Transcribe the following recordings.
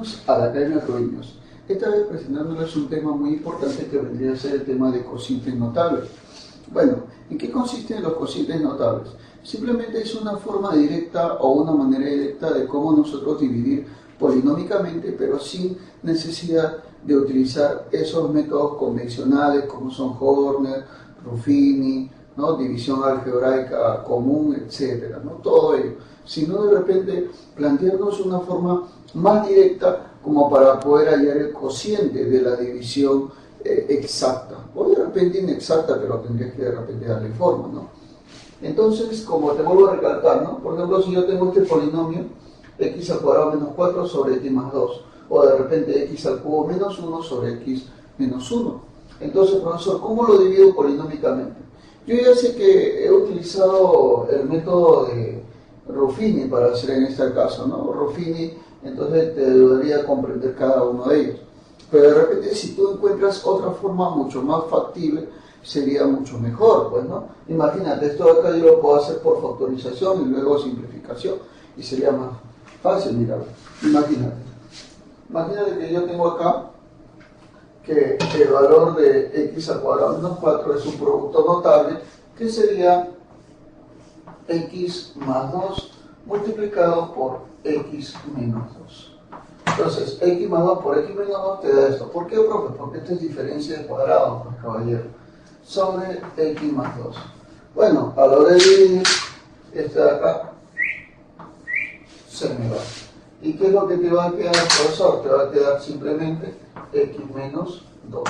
Bienvenidos a la Academia Provincios. Esta vez presentándoles un tema muy importante que vendría a ser el tema de cocientes notables. Bueno, ¿en qué consisten los cocientes notables? Simplemente es una forma directa o una manera directa de cómo nosotros dividir polinómicamente, pero sin necesidad de utilizar esos métodos convencionales como son Horner, Ruffini, ¿no? División algebraica común, etcétera, ¿no? Todo ello, sino de repente plantearnos una forma más directa como para poder hallar el cociente de la división exacta, o de repente inexacta, pero tendrías que de repente darle forma, ¿no? Entonces, como te vuelvo a recalcar, ¿no? Por ejemplo, si yo tengo este polinomio x al cuadrado menos 4 sobre x más 2, o de repente x al cubo menos 1 sobre x menos 1. Entonces, profesor, ¿cómo lo divido polinómicamente? Yo ya sé que he utilizado el método de Ruffini para hacer en este caso, ¿no? Ruffini, entonces te ayudaría a comprender cada uno de ellos. Pero de repente, si tú encuentras otra forma mucho más factible, sería mucho mejor, pues, ¿no? Imagínate, esto de acá yo lo puedo hacer por factorización y luego simplificación, y sería más fácil, mira, imagínate que yo tengo acá que el valor de x al cuadrado menos 4 es un producto notable, que sería x más 2 multiplicado por x menos 2. Entonces, x más 2 por x menos 2 te da esto. ¿Por qué, profe? Porque esto es diferencia de cuadrado, pues, caballero. Sobre x más 2. Bueno, a la hora de dividir, este de acá se me va. ¿Y qué es lo que te va a quedar, profesor? Te va a quedar simplemente x menos 2.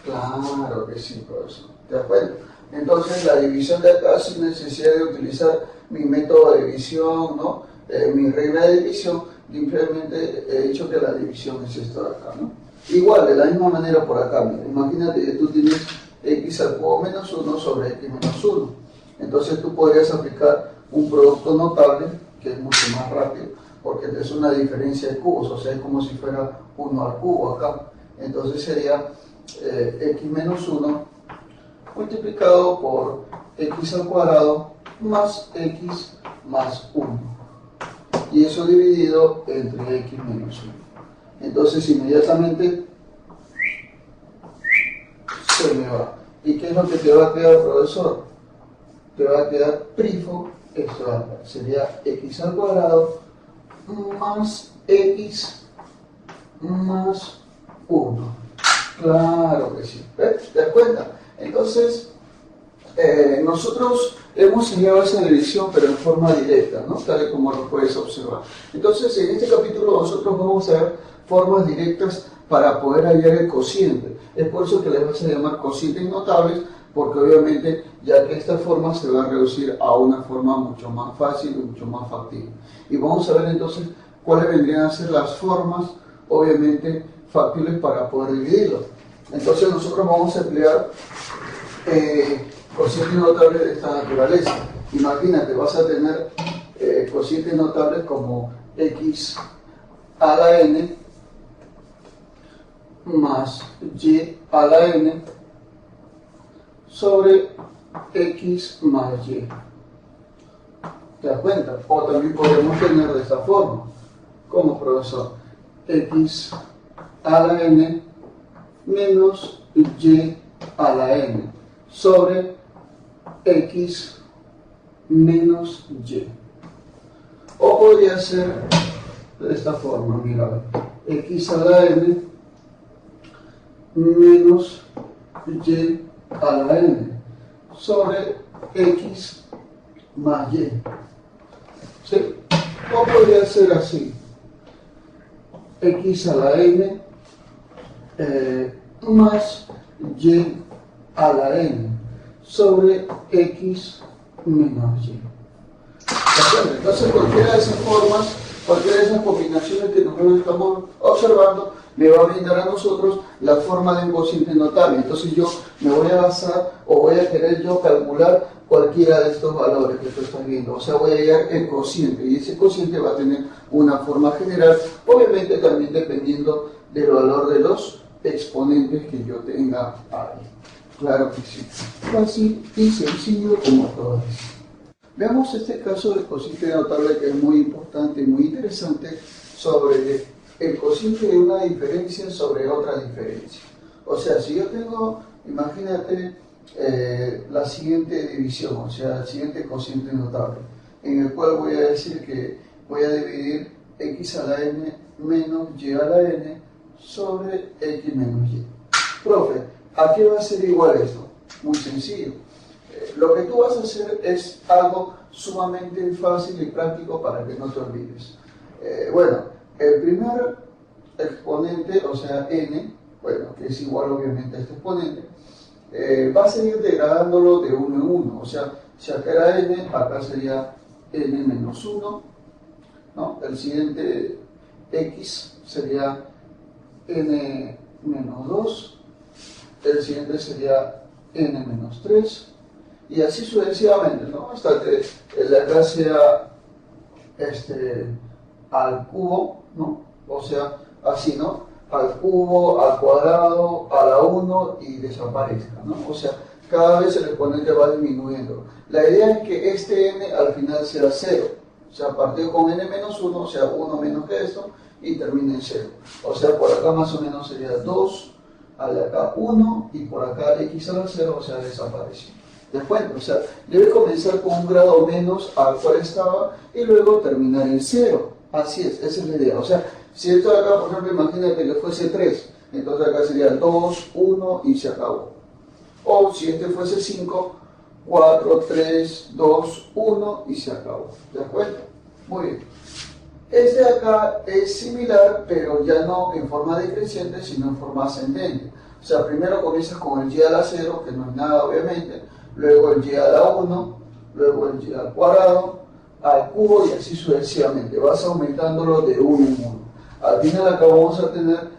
Claro que sí, profesor. ¿Te das cuenta? Entonces, la división de acá sin necesidad de utilizar mi método de división, ¿no? Mi regla de división, simplemente he dicho que la división es esto de acá, ¿no? Igual, de la misma manera por acá, mira, imagínate que tú tienes x al cubo menos 1 sobre x menos 1. Entonces tú podrías aplicar un producto notable, que es mucho más rápido, porque es una diferencia de cubos, o sea, es como si fuera 1 al cubo acá. Entonces sería x menos 1 multiplicado por x al cuadrado más x más 1. Y eso dividido entre x menos 1. Entonces inmediatamente se me va. ¿Y qué es lo que te va a quedar, profesor? Te va a quedar prifo, esto de acá. Sería x al cuadrado más x más 1. Claro que sí. ¿Ves? ¿Te das cuenta? Entonces, nosotros hemos enseñado esa división, pero en forma directa, ¿no? Tal y como lo puedes observar. Entonces, en este capítulo nosotros vamos a ver formas directas para poder hallar el cociente. Es por eso que les vas a llamar cocientes notables, porque obviamente ya que esta forma se va a reducir a una forma mucho más fácil y mucho más factible. Y vamos a ver entonces cuáles vendrían a ser las formas, obviamente, factibles para poder dividirlo. Entonces nosotros vamos a emplear cocientes notables de esta naturaleza. Imagínate, vas a tener cocientes notables como x a la n más y a la n sobre x más y. ¿Te das cuenta? O también podemos tener de esta forma. ¿Cómo, profesor? X a la n menos y a la n sobre x menos y. O podría ser de esta forma, mira, x a la n menos y a la n sobre x más y. ¿Sí? O podría ser así, x a la n más y a la n sobre x menos y. Entonces, cualquiera de esas formas, cualquiera de esas combinaciones que nosotros estamos observando, me va a brindar a nosotros la forma de un cociente notable. Entonces yo me voy a basar o voy a querer yo calcular cualquiera de estos valores que tú estás viendo. O sea, voy a hallar el cociente y ese cociente va a tener una forma general, obviamente también dependiendo del valor de los exponentes que yo tenga ahí. Claro que sí. Fácil y sencillo como todo eso. Veamos este caso de cociente notable que es muy importante y muy interesante sobre el cociente de una diferencia sobre otra diferencia. O sea, si yo tengo, imagínate la siguiente división, o sea, el siguiente cociente notable, en el cual voy a decir que voy a dividir x a la n menos y a la n sobre x menos y. Profe, ¿a qué va a ser igual esto? Muy sencillo. Lo que tú vas a hacer es algo sumamente fácil y práctico para que no te olvides. Bueno, el primer exponente, o sea, n, bueno, que es igual obviamente a este exponente, va a seguir degradándolo de 1 en 1. O sea, si acá era n, acá sería n menos 1, ¿no? El siguiente x sería n menos 2, el siguiente sería n menos 3, y así sucesivamente, ¿no? Hasta que el de acá sea al cubo, ¿no? O sea, así, ¿no? Al cubo, al cuadrado, a la 1 y desaparezca, ¿no? O sea, cada vez el exponente va disminuyendo. La idea es que este n al final sea 0. O sea, partió con n menos 1, o sea, 1 menos que esto, y termina en 0. O sea, por acá más o menos sería 2, al de acá 1, y por acá x a la 0, o sea, desapareció. ¿De acuerdo? O sea, debe comenzar con un grado menos al cual estaba, y luego terminar en 0. Así es, esa es la idea. O sea, si esto de acá, por ejemplo, imagínate que fuese 3, entonces acá sería 2, 1 y se acabó. O si este fuese 5, 4, 3, 2, 1 y se acabó. ¿De acuerdo? Muy bien. Este de acá es similar, pero ya no en forma decreciente, sino en forma ascendente. O sea, primero comienzas con el y a la 0, que no es nada obviamente, luego el y a la 1, luego el y al cuadrado, al cubo y así sucesivamente. Vas aumentándolo de 1 en 1. Al final acá vamos a tener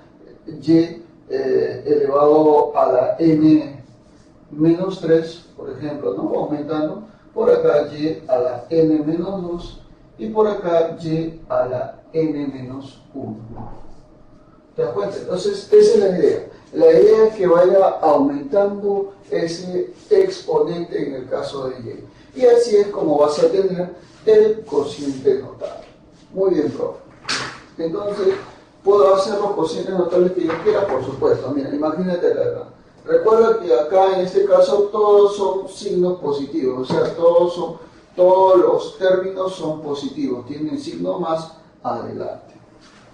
y elevado a la n menos 3, por ejemplo, ¿no? Aumentando. Por acá y a la n menos 2 y por acá y a la n menos 1. ¿Te das cuenta? Entonces, esa es la idea. La idea es que vaya aumentando ese exponente en el caso de y. Y así es como vas a tener el cociente notable. Muy bien, profe. Entonces, ¿puedo hacer los cocientes notables que yo quiera? Por supuesto. Mira, imagínate acá. Recuerda que acá en este caso todos son signos positivos, o sea, todos los términos son positivos, tienen signo más adelante.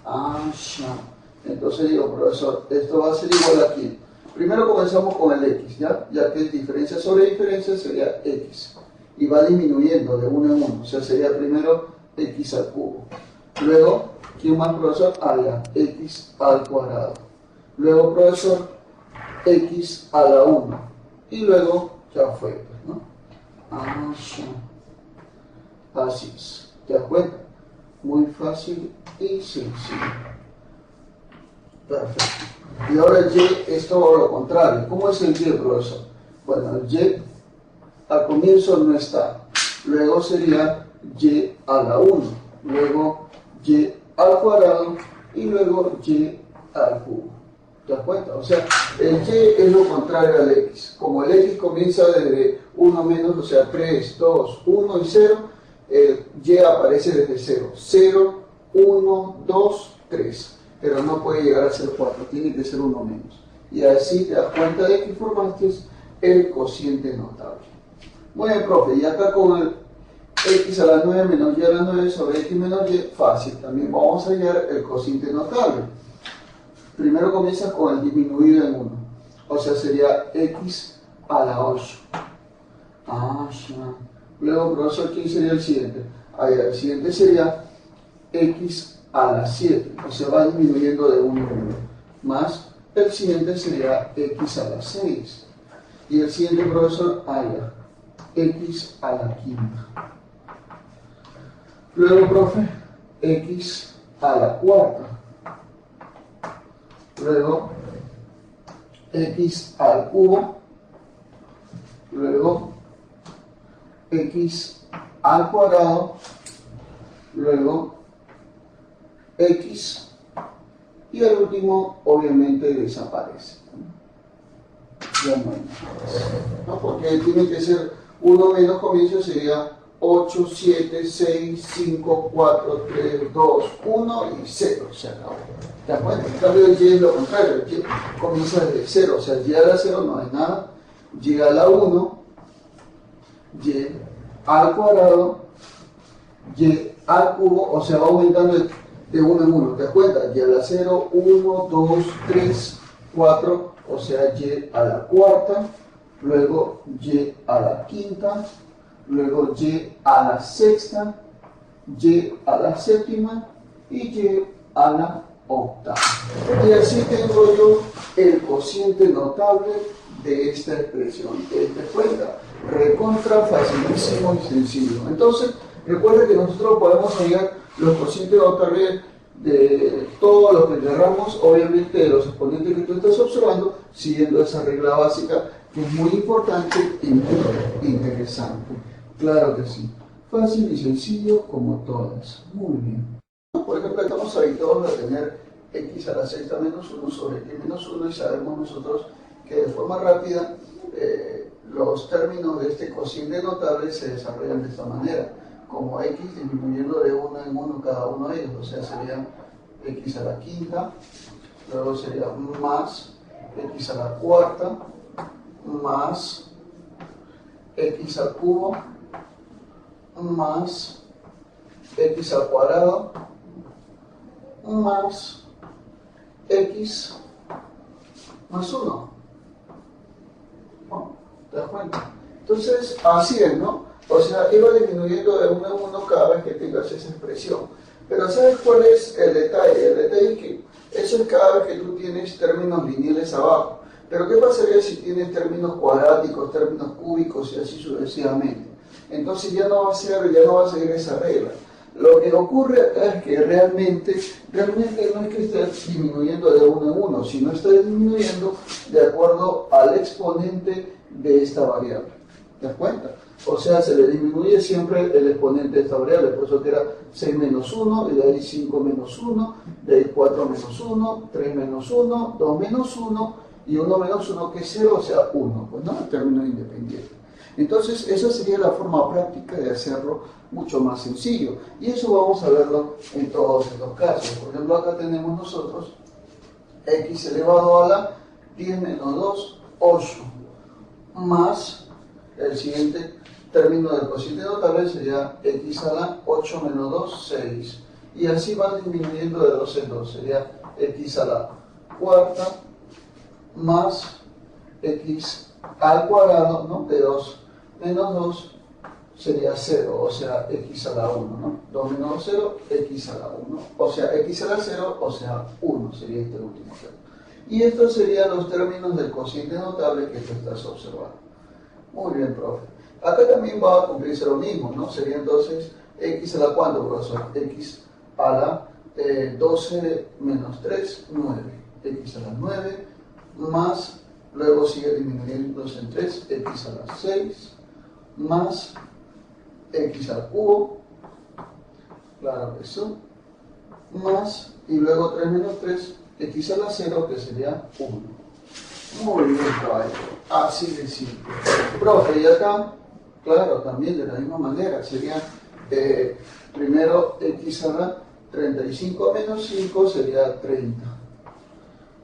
Ya. Entonces digo, profesor, esto va a ser igual aquí. Primero comenzamos con el x, ya que diferencia sobre diferencia sería x. Y va disminuyendo de 1 en 1, o sea, sería primero x al cubo. Luego, ¿quién más, profesor? X al cuadrado. Luego, profesor, x a la 1. Y luego, ya fue, ¿no? Así es. ¿Te das cuenta? Muy fácil y sencillo. Perfecto. Y ahora el y es todo lo contrario. ¿Cómo es el y, profesor? Bueno, el y al comienzo no está. Luego sería y a la 1. Luego y al cuadrado y luego y al cubo. ¿Te das cuenta? O sea, el y es lo contrario al x. Como el x comienza desde 1 menos, o sea, 3, 2, 1 y 0, el y aparece desde 0. 0, 1, 2, 3. Pero no puede llegar a ser 4, tiene que ser 1 menos. Y así te das cuenta de que formaste el cociente notable. Muy bien, profe, y acá con el x a la 9 menos y a la 9 sobre x menos y, fácil, también vamos a hallar el cociente notable. Primero comienza con el disminuido en 1, o sea, sería x a la 8. Ya. Luego, profesor, ¿quién sería el siguiente? El siguiente sería x a la 7, o sea, va disminuyendo de 1 en 1. Más, el siguiente sería x a la 6. Y el siguiente, profesor, x a la 5. Luego, profe, x a la 4. Luego, x al cubo. Luego, x al cuadrado. Luego, x. Y el último, obviamente, desaparece. Ya no hay más. ¿No? Porque tiene que ser 1 menos comienzo, sería 8, 7, 6, 5, 4, 3, 2, 1 y 0. Se acabó. ¿Te das cuenta? En cambio, el y es lo contrario. El y comienza desde 0. O sea, y a la 0 no hay nada. Y a la 1, y al cuadrado, y al cubo. O sea, va aumentando de 1 en 1. ¿Te das cuenta? Y a la 0, 1, 2, 3, 4. O sea, y a la cuarta. Luego y a la quinta. Luego y a la sexta, y a la séptima y y a la octava. Y así tengo yo el cociente notable de esta expresión. ¿Te das cuenta? Recontra facilísimo y sencillo. Entonces, recuerda que nosotros podemos hallar los cocientes notables de todo lo que queramos, obviamente de los exponentes que tú estás observando, siguiendo esa regla básica que es muy importante y muy interesante. Claro que sí. Fácil y sencillo como todas. Muy bien. Por ejemplo, estamos habituados a tener x a la sexta menos 1 sobre x menos 1 y sabemos nosotros que de forma rápida los términos de este cociente notable se desarrollan de esta manera, como x disminuyendo de 1 en 1 cada uno de ellos, o sea, sería x a la quinta, luego sería más x a la cuarta, más x al cubo, más x al cuadrado, más x más 1. ¿No? ¿Te das cuenta? Entonces, así es, ¿no? O sea, iba disminuyendo de 1 en 1 cada vez que tengas esa expresión. Pero ¿sabes cuál es el detalle? El detalle es que eso es cada vez que tú tienes términos lineales abajo. Pero ¿qué pasaría si tienes términos cuadráticos, términos cúbicos y así sucesivamente? Entonces ya no va a seguir esa regla. Lo que ocurre acá es que realmente no es que estés disminuyendo de 1 en 1, sino estás disminuyendo de acuerdo al exponente de esta variable. ¿Te das cuenta? O sea, se le disminuye siempre el exponente de esta variable, por eso que era 6 menos 1, y de ahí 5 menos 1, de ahí 4 menos 1, 3 menos 1, 2 menos 1, y 1 menos 1 que es 0, o sea 1, pues no, el término independiente. Entonces, esa sería la forma práctica de hacerlo mucho más sencillo. Y eso vamos a verlo en todos estos casos. Por ejemplo, acá tenemos nosotros x elevado a la 10 menos 2, 8, más el siguiente término del cociente notable sería x a la 8 menos 2, 6. Y así va disminuyendo de 2 en 2. Sería x a la cuarta más x al cuadrado, ¿no? De 2 menos 2 sería 0, o sea, x a la 1, ¿no? 2 menos 2, 0, x a la 1, o sea, x a la 0, o sea, 1 sería este último término. Y estos serían los términos del cociente notable que tú estás observando. Muy bien, profe. Acá también va a cumplirse lo mismo, ¿no? Sería entonces x a la cuánto, profesor? X a la 12 menos 3, 9. X a la 9 más, luego sigue disminuyendo en 3, x a la 6 más x al cubo, claro que eso, más, y luego 3 menos 3, x a la 0, que sería 1. Muy bien, caballero. Así de simple. Profe, y acá, claro, también de la misma manera, sería primero x a la 35 menos 5 sería 30.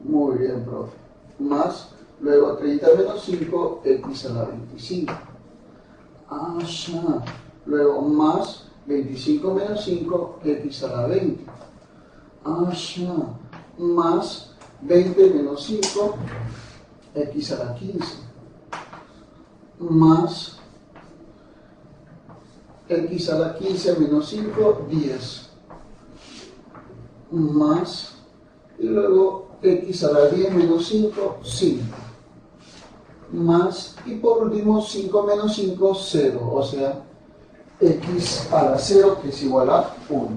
Muy bien, profe. Más, luego 30 menos 5, x a la 25. Ah, ya. Luego más 25 menos 5, x a la 20. Ah, ya. Más 20 menos 5, x a la 15. Más x a la 15 menos 5, 10. Más, y luego x a la 10 menos 5, 5. Más, y por último 5 menos 5, 0, o sea, x a la 0, que es igual a 1.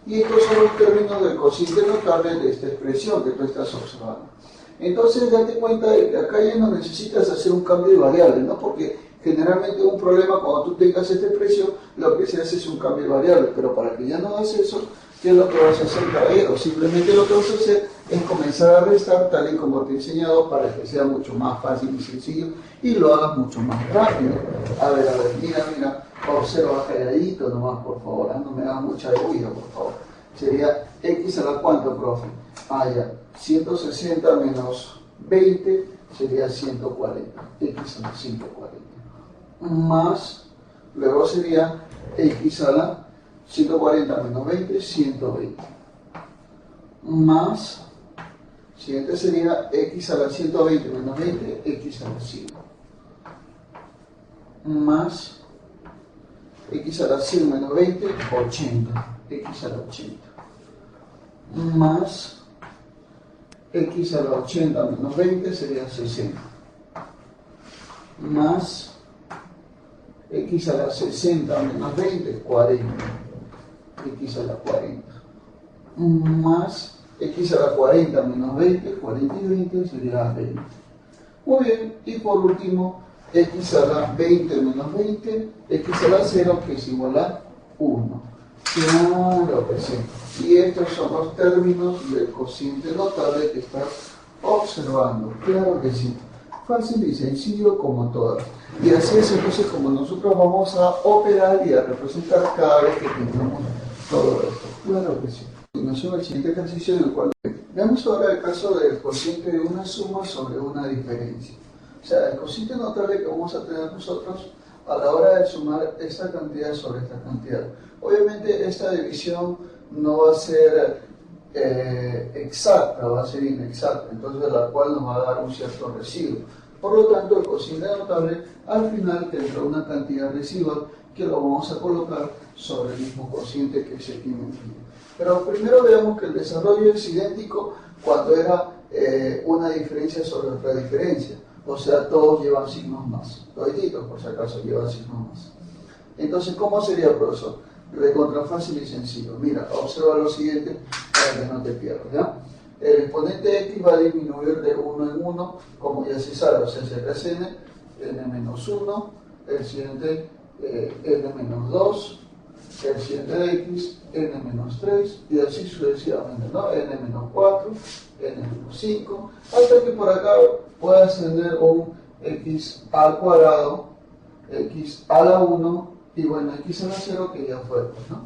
Y estos son los términos del cociente notable de esta expresión que tú estás observando. Entonces, date cuenta de que acá ya no necesitas hacer un cambio de variable, ¿no? Porque generalmente un problema cuando tú tengas esta expresión, lo que se hace es un cambio de variable, pero para que ya no hagas eso, ¿qué es lo que vas a hacer, caballero? Simplemente lo que vas a hacer es comenzar a restar tal y como te he enseñado para que sea mucho más fácil y sencillo y lo hagas mucho más rápido. A ver, mira. observa calladito nomás, por favor, no me hagas mucha bulla, por favor. Sería x a la cuánto, profe. Ya, 160 menos 20 sería 140, x a la 140. Más, luego sería x a la 140 menos 20, 120. Más, siguiente sería x a la 120 menos 20, x a la 100. Más, x a la 100 menos 20, 80, x a la 80. Más, x a la 80 menos 20 sería 60. Más, x a la 60 menos 20, 40. X a la 40. Más, x a la 40 menos 20, 40 y 20 sería 20. Muy bien, y por último, x a la 20 menos 20, x a la 0, que es igual a 1. Claro que sí. Y estos son los términos del cociente notable que estás observando. Claro que sí. Fácil y sencillo como todas. Y así es entonces como nosotros vamos a operar y a representar cada vez que tengamos todo esto. Claro que sí. A continuación, el siguiente ejercicio en el cual veamos ahora el caso del cociente de una suma sobre una diferencia. O sea, el cociente notable que vamos a tener nosotros a la hora de sumar esta cantidad sobre esta cantidad. Obviamente esta división no va a ser exacta, va a ser inexacta, entonces la cual nos va a dar un cierto residuo. Por lo tanto, el cociente notable al final tendrá una cantidad residual que lo vamos a colocar sobre el mismo cociente que se tiene aquí. Pero primero veamos que el desarrollo es idéntico cuando era una diferencia sobre otra diferencia. O sea, todos llevan signos más. Todititos, por si acaso, llevan signos más. Entonces, ¿cómo sería, profesor? Recontra fácil y sencillo. Mira, observa lo siguiente para que no te pierdas, ¿ya? El exponente x va a disminuir de 1 en 1, como ya se sabe, o sea, se es n menos 1, el siguiente n menos 2, el siguiente de x, n menos 3, y así sucesivamente, ¿no? N menos 4, n menos 5, hasta que por acá pueda ascender un x al cuadrado, x a la 1, y bueno, x a la 0 que ya fue, ¿no?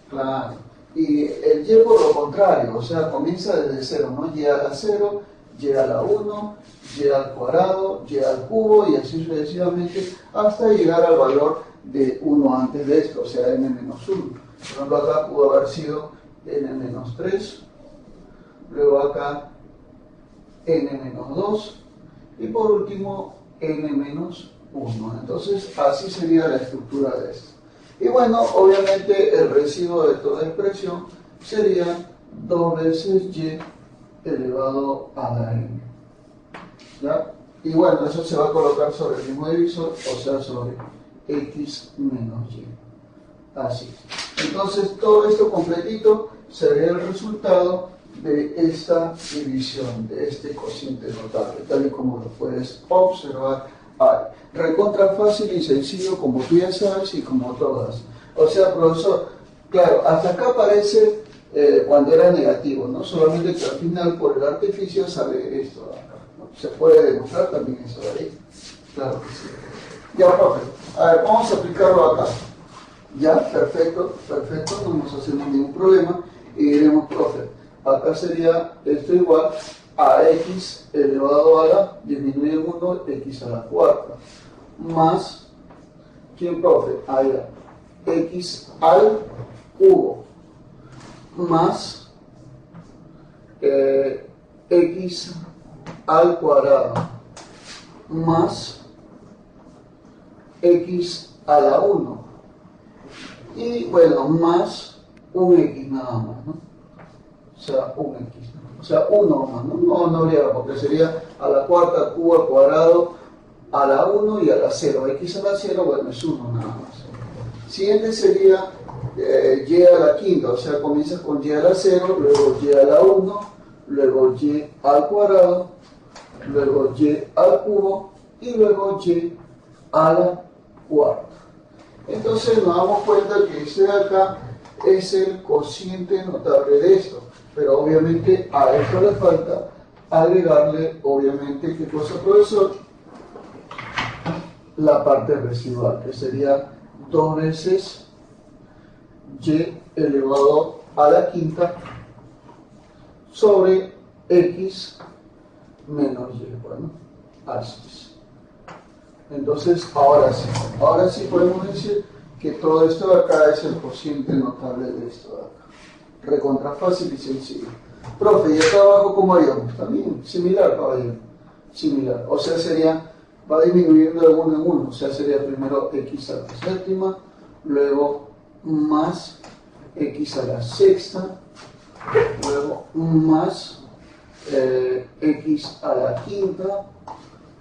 Claro. Y el y por lo contrario, o sea, comienza desde 0, ¿no? Y a la 0, y a la 1, y al cuadrado, y al cubo, y así sucesivamente, hasta llegar al valor de 1 antes de esto, o sea, n menos 1. Por ejemplo, acá pudo haber sido n menos 3, luego acá n menos 2, y por último n menos 1. Entonces, así sería la estructura de esto. Y bueno, obviamente el residuo de toda expresión sería 2 veces y elevado a la n. ¿Ya? Y bueno, eso se va a colocar sobre el mismo divisor, o sea, sobre x menos y. Así. Entonces, todo esto completito sería el resultado de esta división, de este cociente notable, tal y como lo puedes observar ahí. Recontra fácil y sencillo, como tú ya sabes y como todas. O sea, profesor, claro, hasta acá aparece cuando era negativo, ¿no? Solamente que al final, por el artificio, sale esto de acá, ¿no? Se puede demostrar también eso de ahí. Claro que sí. Ya, profe. A ver, vamos a aplicarlo acá. Ya, perfecto, perfecto, no nos hacemos ningún problema. Y diremos, profe, acá sería esto igual a x elevado a la, disminuye 1, x a la cuarta, más, ¿quién, profe? Allá, x al cubo, más x al cuadrado, más x a la 1, y bueno, más un x nada más, ¿no? O sea, un x. O sea, 1 más, no habría, porque sería a la cuarta, cubo al cuadrado, a la 1 y a la 0. X a la 0, bueno, es 1 nada más. Siguiente sería y a la quinta, o sea, comienzas con y a la 0, luego y a la 1, luego y al cuadrado, luego y al cubo y luego y a la cuarta. Entonces nos damos cuenta que este de acá es el cociente notable de esto. Pero obviamente a esto le falta agregarle, obviamente, ¿qué cosa, profesor? La parte residual, que sería 2 veces y elevado a la quinta sobre x menos y. Bueno, así es. Entonces, ahora sí podemos decir que todo esto de acá es el cociente notable de esto de acá. Recontra fácil y sencillo. Profe, ¿y acá abajo cómo haríamos? También, similar, caballero. Similar. O sea, sería, va disminuyendo de 1 en 1. O sea, sería primero x a la séptima, luego más x a la sexta, luego más x a la quinta,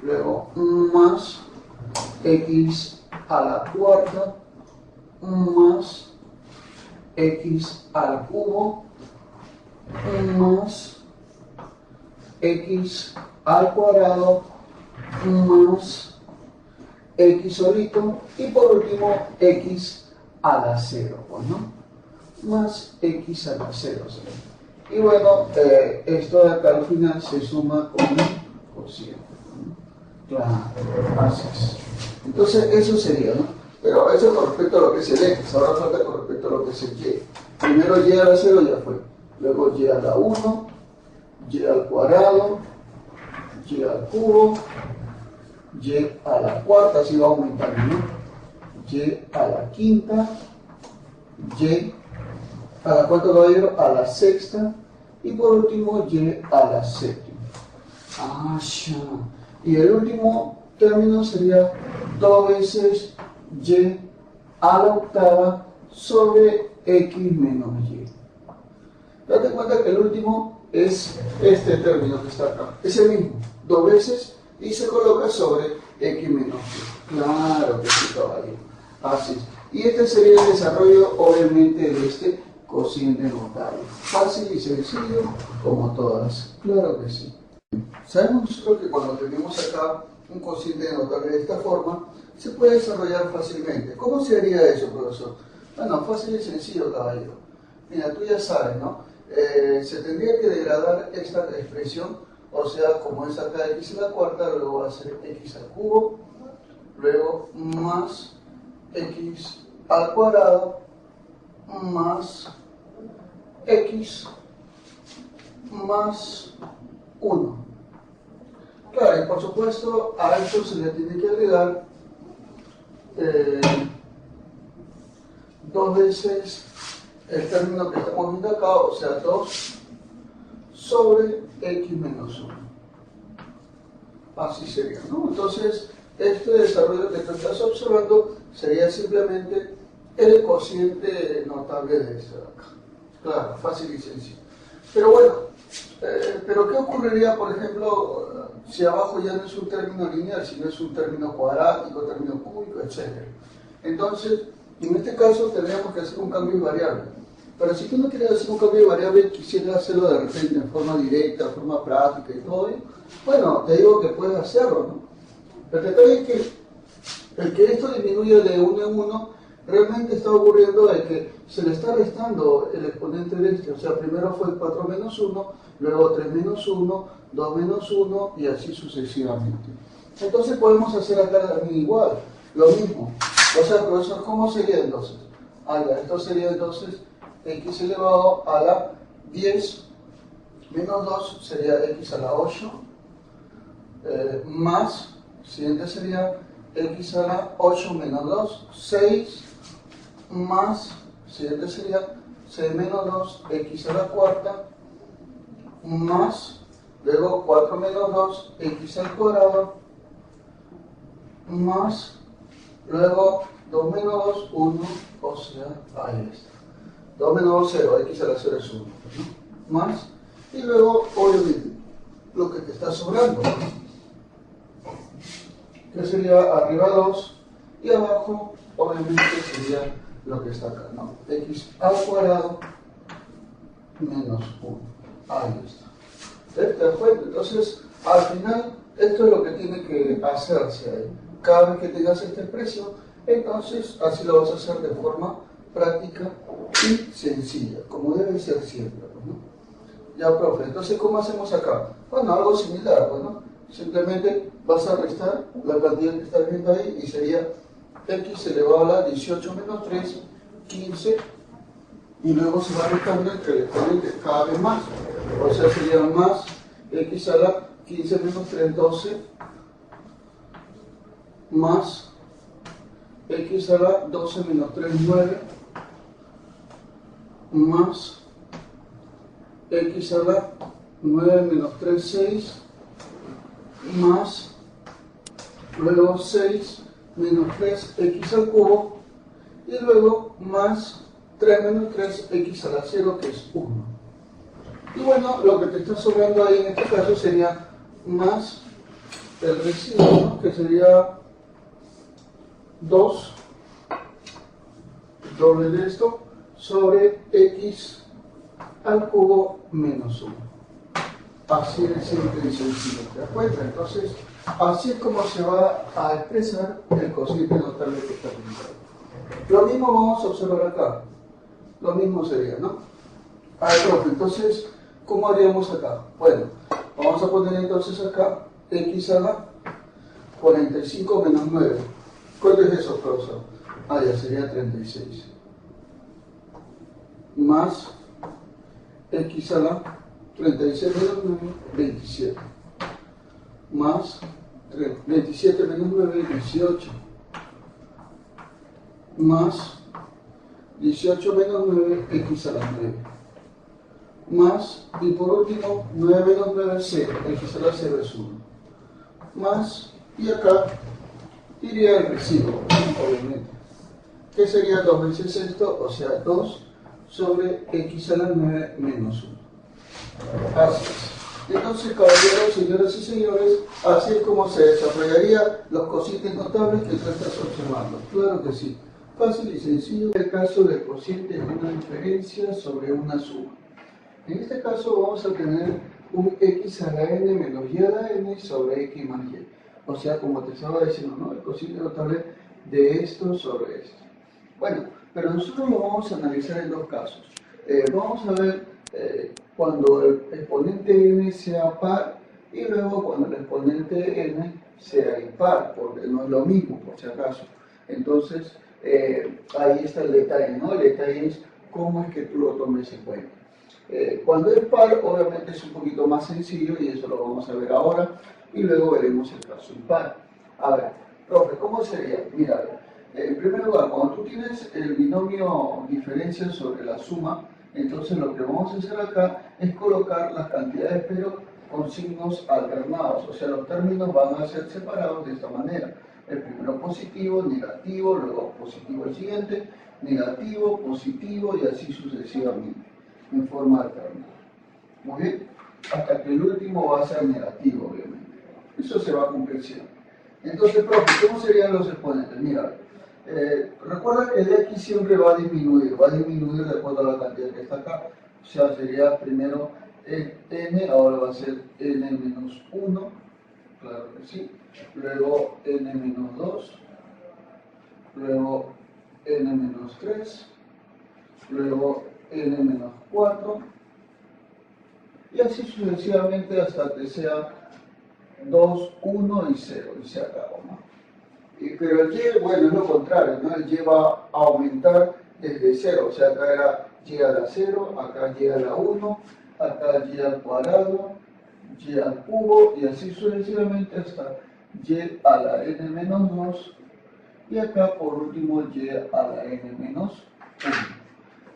luego más x a la cuarta, más x al cubo, más x al cuadrado, más x solito, y por último x a la 0, ¿no? Más x a la 0. Y bueno, esto de acá al final se suma con un cociente, ¿no? Claro, así es. Entonces eso sería, ¿no? Pero eso con respecto a lo que es el x, ahora falta con respecto a lo que es el y. Primero y a la 0 ya fue, luego y a la 1, y al cuadrado, y al cubo, y a la cuarta, así va aumentando, ¿no? Y a la quinta, y a la cuarta, caballero, a la sexta, y por último y a la séptima. Ah, ya. Y el último término sería 2 veces y a la octava sobre x menos y. Date cuenta que el último es este término que está acá. Es el mismo, 2 veces y se coloca sobre x menos y. Claro que sí, caballero. Así es. Y este sería el desarrollo, obviamente, de este cociente notable. Fácil y sencillo, como todas. Claro que sí. Sabemos nosotros que cuando tenemos acá un cociente notable de esta forma, se puede desarrollar fácilmente. ¿Cómo se haría eso, profesor? Bueno, fácil y sencillo, caballero. Mira, tú ya sabes, ¿no? Se tendría que degradar esta expresión, o sea, como es acá x a la cuarta, luego va a ser x al cubo, luego más x al cuadrado, más x más 1. Claro, y por supuesto a esto se le tiene que agregar 2 veces el término que estamos viendo acá, o sea 2 sobre x menos 1. Así sería, ¿no? Entonces, este desarrollo que tú estás observando sería simplemente el cociente notable de esto de acá. Claro, fácil y sencillo. Pero bueno, pero ¿qué ocurriría, por ejemplo, si abajo ya no es un término lineal, sino es un término cuadrático, término cúbico, etcétera? Entonces, en este caso tendríamos que hacer un cambio de variable. Pero si tú no quieres hacer un cambio de variable y quisieras hacerlo de repente en forma directa, en forma práctica y todo, bueno, te digo que puedes hacerlo, ¿no? Pero el detalle es que el que esto disminuye de 1 en 1, realmente está ocurriendo de que se le está restando el exponente de este. O sea, primero fue 4 menos 1, luego 3 menos 1, 2 menos 1 y así sucesivamente. Entonces podemos hacer acá también igual, lo mismo. O sea, profesor, ¿cómo sería entonces? Ah, ya, esto sería entonces x elevado a la 10 menos 2 sería x a la 8, más, siguiente sería x a la 8 menos 2, 6, más, siguiente sería 6 menos 2, x a la cuarta, más, luego 4 menos 2, x al cuadrado, más, luego 2 menos 2, 1, o sea, ahí está. 2 menos 2, 0, x a la 0 es 1, ¿no? Más, y luego, obviamente, lo que te está sobrando, que sería arriba 2, y abajo, obviamente, sería lo que está acá, ¿no? X al cuadrado menos 1. Ahí está. ¿Te das cuenta? Entonces, al final, esto es lo que tiene que hacerse ahí. Cada vez que tengas esta expresión, entonces, así lo vas a hacer de forma práctica y sencilla, como debe ser siempre, ¿no? Ya, profe, entonces, ¿cómo hacemos acá? Bueno, algo similar, bueno, simplemente vas a restar la cantidad que estás viendo ahí y sería x elevado a la 18 menos 3, 15, y luego se va restando entre el exponente cada vez más. O sea, sería más x a la 15 menos 3, 12, más x a la 12 menos 3, 9, más x a la 9 menos 3, 6, más luego 6 menos 3 x al cubo, y luego más 3 menos 3 x a la 0, que es 1. Y bueno, lo que te está sobrando ahí en este caso sería más el residuo, ¿no? Que sería 2 doble de esto sobre x al cubo menos 1. Así de simple y sencillo, ¿te das cuenta? Entonces, así es como se va a expresar el cociente notable que está pintado. Lo mismo vamos a observar acá. Lo mismo sería, ¿no? A ver, profe, entonces, ¿cómo haríamos acá? Bueno, vamos a poner entonces acá x a la 45 menos 9. ¿Cuánto es eso, profesor? Ah, ya sería 36. Más x a la 36 menos 9, 27. Más 27 menos 9, 18. Más 18 menos 9, x a la 9. Más, y por último, 9 menos 9 es 0, x a la 0 es 1. Más, y acá iría el residuo, obviamente. ¿Qué sería 2 veces esto? O sea, 2 sobre x a la 9 menos 1. Así es. Entonces, caballeros, señoras y señores, así es como se desarrollarían los cocientes notables que tú estás observando. Claro que sí. Fácil y sencillo. El caso del cociente de una diferencia sobre una suma. En este caso vamos a tener un x a la n menos y a la n sobre x más y. O sea, como te estaba diciendo, ¿no? El cociente notable de esto sobre esto. Bueno, pero nosotros lo vamos a analizar en dos casos. Vamos a ver cuando el exponente n sea par y luego cuando el exponente n sea impar, porque no es lo mismo, por si acaso. Entonces, ahí está el detalle, ¿no? El detalle es cómo es que tú lo tomes en cuenta. Cuando es par, obviamente es un poquito más sencillo y eso lo vamos a ver ahora y luego veremos el caso impar. A ver, profe, ¿cómo sería? Mira, en primer lugar, cuando tú tienes el binomio diferencia sobre la suma, entonces lo que vamos a hacer acá es colocar las cantidades pero con signos alternados, o sea, los términos van a ser separados de esta manera. El primero positivo, negativo, luego positivo el siguiente, negativo, positivo y así sucesivamente, en forma alternada. Muy bien, hasta que el último va a ser negativo, obviamente. Eso se va a cumplir siempre. Entonces, profe, ¿cómo serían los exponentes? Mira, recuerda que el x siempre va a disminuir de acuerdo a la cantidad que está acá. O sea, sería primero n, ahora va a ser n menos 1, claro que sí. Luego n menos 2, luego n menos 3, luego n menos 4, y así sucesivamente hasta que sea 2, 1 y 0, y se acabó, ¿no? Pero el y, bueno, es lo contrario, ¿no? El y va a aumentar desde 0, o sea, acá era y a la 0, acá y a la 1, acá y al cuadrado, y al cubo, y así sucesivamente hasta y a la n menos 2, y acá por último y a la n menos 1.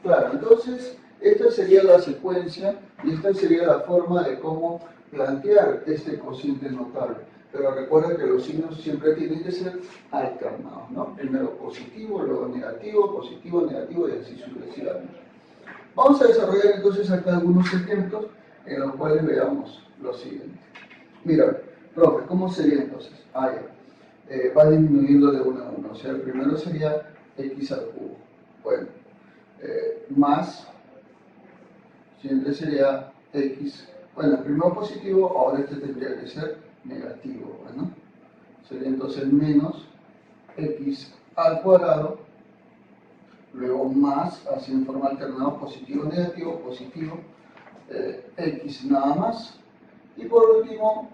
Claro, entonces esta sería la secuencia y esta sería la forma de cómo plantear este cociente notable. Pero recuerda que los signos siempre tienen que ser alternados, ¿no? Primero positivo, luego negativo, positivo, negativo y así sucesivamente. Vamos a desarrollar entonces acá algunos ejemplos en los cuales veamos lo siguiente. Mira, profe, ¿cómo sería entonces? Ah, ya. Va disminuyendo de 1 a 1, o sea, el primero sería x al cubo. Bueno, más, siguiente sería x, bueno, el primero positivo, ahora este tendría que ser negativo, bueno, sería entonces menos x al cuadrado, luego más, así en forma alternada, positivo, positivo, x nada más, y por último,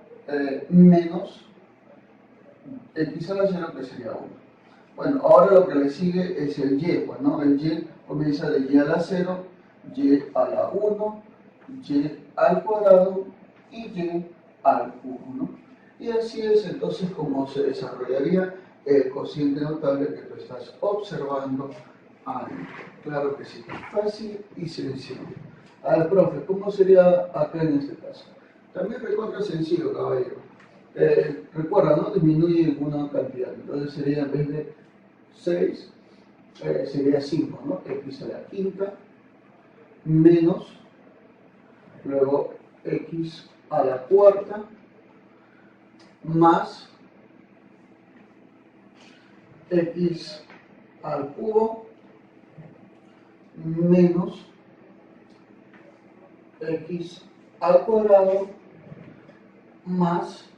menos x a la 0, que sería 1. Bueno, ahora lo que le sigue es el y, pues, ¿no? El y comienza de y a la 0, y a la 1, y al cuadrado y y al cubo, ¿no? Y así es entonces como se desarrollaría el cociente notable que tú estás observando ahí. Claro que sí, fácil y sencillo. A ver, profe, ¿cómo sería acá en este caso? También recontra sencillo, caballero. Recuerda, ¿no? Disminuye una cantidad, entonces sería en vez de 6, sería 5, ¿no? X a la quinta menos, luego X a la cuarta más X al cubo menos X al cuadrado más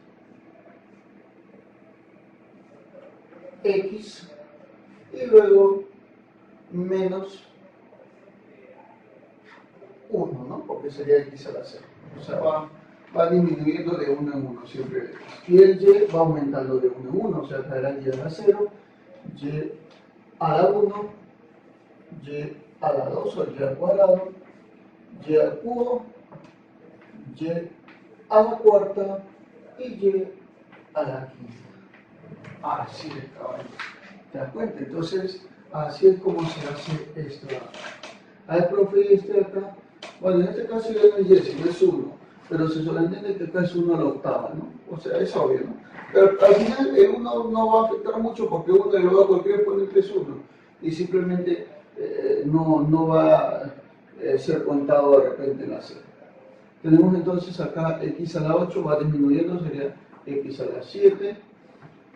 X y luego menos 1, ¿no? Porque sería X a la 0. O sea, va disminuyendo de 1 en 1 siempre. Y el Y va aumentando de 1 en 1, o sea, caerá Y a la 0, Y a la 1, Y a la 2 o Y al cuadrado, Y al cubo, Y a la cuarta y Y a la quinta. Así es, caballo. ¿Te das cuenta? Entonces, así es como se hace esto. Al profe, y este de acá, bueno, en este caso ya no es 10, sino es 1, pero se sobreentiende que acá es 1 a la octava, ¿no? O sea, es obvio, ¿no? Pero al final el 1 no va a afectar mucho porque 1 elevado a cualquier exponente es 1 y simplemente no va a ser contado de repente en la serie. Tenemos entonces acá x a la 8 va disminuyendo, sería x a la 7,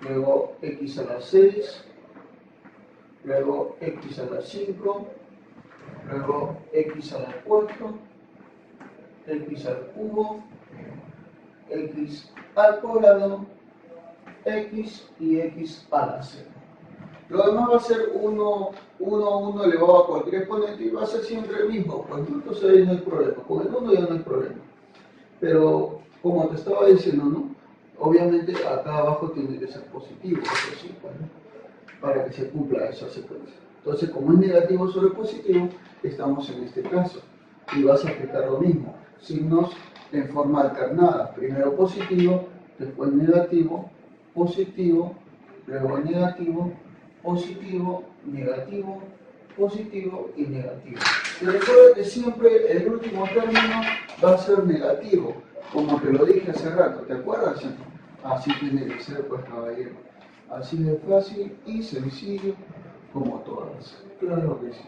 luego x a la 6, luego x a la 5, luego x a la 4, x al cubo, x al cuadrado, x y x a la 0. Lo demás va a ser 1 elevado a cualquier exponente y va a ser siempre el mismo, pues entonces ahí no hay problema, con el 1 ya no hay problema. Pero como te estaba diciendo, ¿no? Obviamente acá abajo tiene que ser positivo, eso sí, pues, ¿no? Para que se cumpla esa secuencia. Entonces, como es negativo sobre positivo, estamos en este caso. Y vas a aplicar lo mismo. Signos en forma alternada. Primero positivo, después negativo, positivo, luego negativo, positivo, negativo, positivo y negativo. Y recuerda que siempre el último término va a ser negativo, como te lo dije hace rato, ¿te acuerdas? Así tiene que ser, pues, caballero. Así de fácil y sencillo como todas. Claro que sí.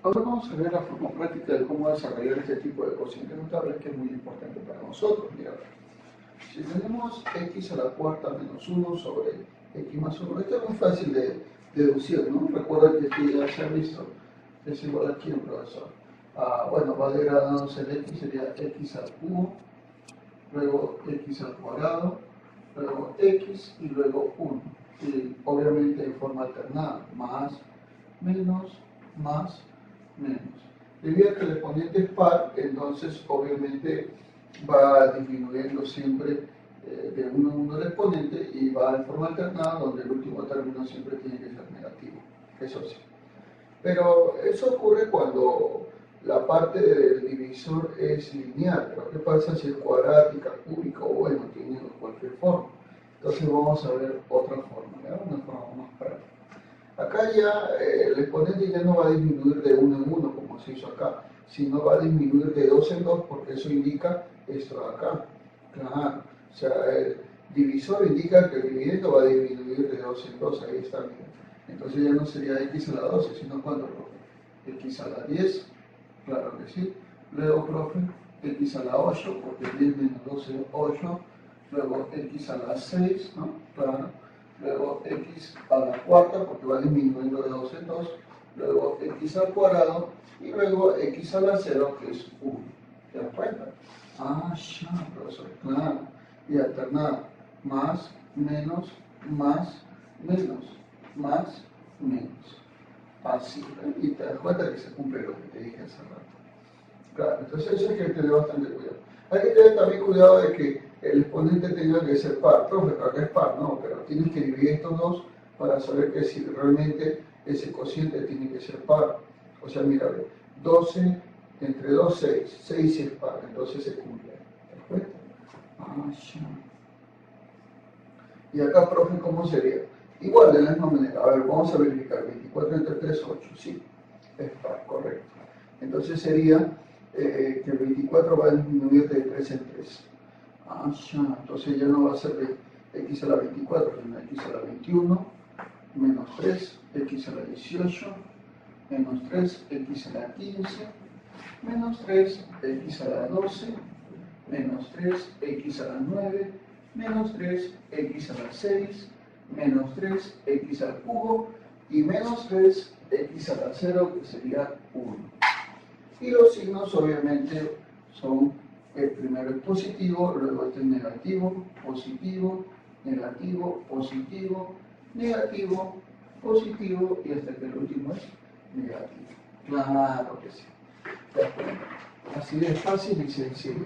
Ahora vamos a ver la forma práctica de cómo desarrollar este tipo de cocientes notables que es muy importante para nosotros. Mira, si tenemos x a la cuarta menos 1 sobre x más 1, esto es muy fácil de deducir, ¿no? Recuerda que aquí ya se ha visto, es igual aquí, profesor. Bueno, va degradándose el x, sería x al cubo, luego x al cuadrado, luego x y luego 1. Y obviamente en forma alternada, más, menos, menos. Debido a que el exponente es par, entonces obviamente va disminuyendo siempre de 1 en 1 el exponente y va en forma alternada donde el último término siempre tiene que ser negativo, eso sí. Pero eso ocurre cuando la parte del divisor es lineal, pero ¿qué pasa si es cuadrática, cúbica o bueno, tiene cualquier forma? Entonces vamos a ver otra forma, ¿verdad? Una forma más práctica. Acá ya el exponente ya no va a disminuir de 1 en 1 como se hizo acá, sino va a disminuir de 2 en 2 porque eso indica esto de acá. Claro, o sea, el divisor indica que el dividendo va a disminuir de 2 en 2, ahí está, mira. Entonces ya no sería x a la 12, sino ¿cuánto, profe? X a la 10, claro que sí. Luego, profe, x a la 8, porque 10 menos 12 es 8. Luego x a la 6, ¿no? Claro. Luego x a la cuarta, porque va disminuyendo de 2 en 2. Luego x al cuadrado. Y luego x a la 0, que es 1. ¿Te das cuenta? Ya, profesor, claro. Y alternada. Más, menos, menos. Así, ¿eh? Y te das cuenta que se cumple lo que te dije hace rato. Claro, entonces eso hay que tener bastante cuidado. Hay que tener también cuidado de que el exponente tenga que ser par. Profe, acá es par, no, pero tienes que dividir estos dos para saber que si realmente ese cociente tiene que ser par. O sea, mira, 12 entre 2, 6. 6 es par, entonces se cumple. ¿Perfecto? Y acá, profe, ¿cómo sería? Igual, de la misma manera. A ver, vamos a verificar. 24 entre 3, 8. Sí, es par, correcto. Entonces sería que el 24 va a disminuir de 3 en 3. Entonces ya no va a ser de x a la 24, sino x a la 21, menos 3, x a la 18, menos 3, x a la 15, menos 3, x a la 12, menos 3, x a la 9, menos 3, x a la 6, menos 3, x al cubo, y menos 3, x a la 0, que sería 1. Y los signos obviamente son, el primero es positivo, luego este es negativo, positivo, negativo, positivo, negativo, positivo, y hasta que el último es negativo. Claro que sí. Así de fácil y sencillo.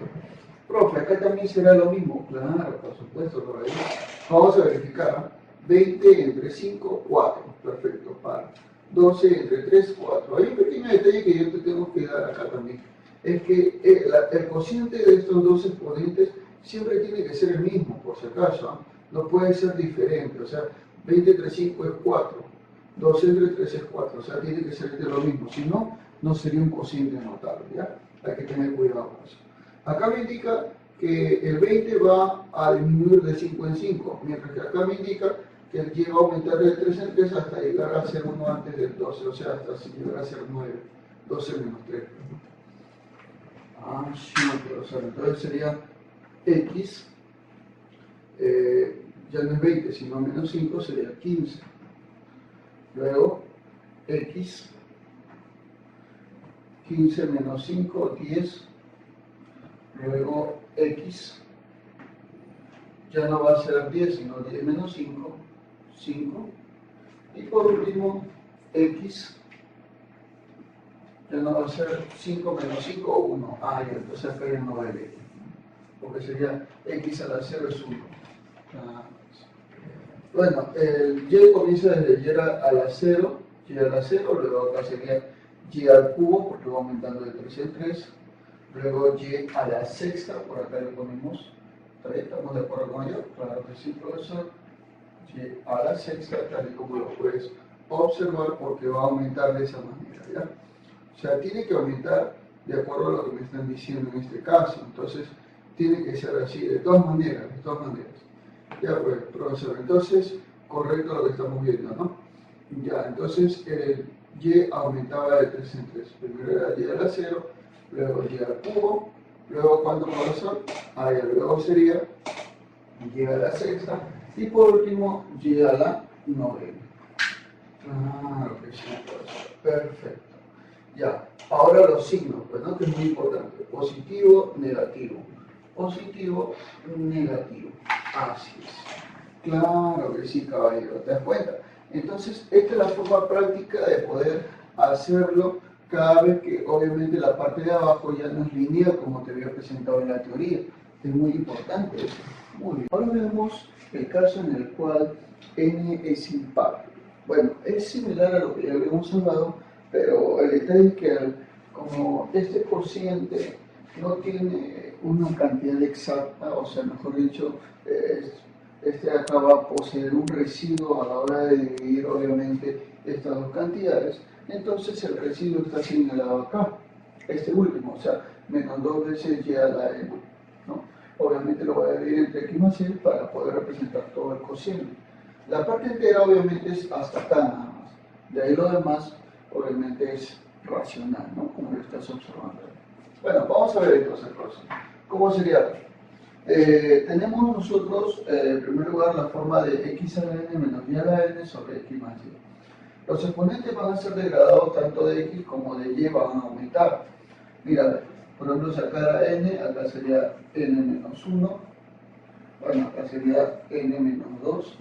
Profe, acá también será lo mismo. Claro, por supuesto, lo veremos. Vamos a verificar. 20 entre 5, 4. Perfecto, par. 12 entre 3, 4. Hay un pequeño detalle que yo te tengo que dar acá también. Es que el cociente de estos dos exponentes siempre tiene que ser el mismo, por si acaso. No puede ser diferente. O sea, 20 entre 5 es 4. 12 entre 3 es 4. O sea, tiene que ser lo mismo. Si no, no sería un cociente notable. ¿Ya? Hay que tener cuidado con eso. Acá me indica que el 20 va a disminuir de 5 en 5, mientras que acá me indica que el y va a aumentar de 3 en 3 hasta llegar a ser 1 antes del 12, o sea, hasta llegar a ser 9, 12 menos 3. Sí, pero, o sea, entonces sería x, ya no es 20, sino menos 5, sería 15. Luego, x, 15 menos 5, 10. Luego x ya no va a ser 10, sino 10 menos 5, 5. Y por último, x ya no va a ser 5 menos 5, 1. Entonces acá ya no va el x, porque sería x a la 0 es 1. Bueno, el y comienza desde y a la 0, y a la 0, luego acá sería y al cubo, porque va aumentando de 3 en 3. Luego y a la sexta, por acá le ponemos 3, ¿estamos de acuerdo con ello? Claro que sí, profesor. Y a la sexta, tal y como lo puedes observar, porque va a aumentar de esa manera, ¿ya? O sea, tiene que aumentar de acuerdo a lo que me están diciendo en este caso. Entonces, tiene que ser así, de todas maneras, de todas maneras. Ya pues, profesor, entonces, correcto lo que estamos viendo, ¿no? Ya, entonces, el y aumentaba de 3 en 3. Primero era y a la 0, luego y al cubo, luego cuando, profesor, luego sería y a la sexta, y por último y a la novena. Claro que sí, profesor, perfecto. Ya, ahora los signos, pues, ¿no? Que es muy importante, positivo, negativo, positivo, negativo, así es. Claro que sí, caballero, ¿te das cuenta? Entonces, esta es la forma práctica de poder hacerlo cada vez que obviamente la parte de abajo ya no es lineal como te había presentado en la teoría. Es muy importante eso. Muy bien. Ahora vemos el caso en el cual n es impar. Bueno, es similar a lo que ya habíamos hablado, pero el detalle es que como este cociente no tiene una cantidad exacta, o sea, mejor dicho, este acá va a poseer un residuo a la hora de dividir obviamente estas dos cantidades, entonces el residuo está señalado acá, este último, o sea, menos 2 veces y a la n, ¿no? Obviamente lo voy a dividir entre x más y para poder representar todo el cociente. La parte entera obviamente es hasta acá nada más, de ahí lo demás obviamente es racional, ¿no? Como lo estás observando. Bueno, vamos a ver entonces, profesor. ¿Cómo sería? Tenemos nosotros, en primer lugar, la forma de x a la n menos y a la n sobre x más y. Los exponentes van a ser degradados tanto de x como de y, van a aumentar. Mira, por ejemplo, sacar a n, acá sería n menos 1, bueno, acá sería n menos 2,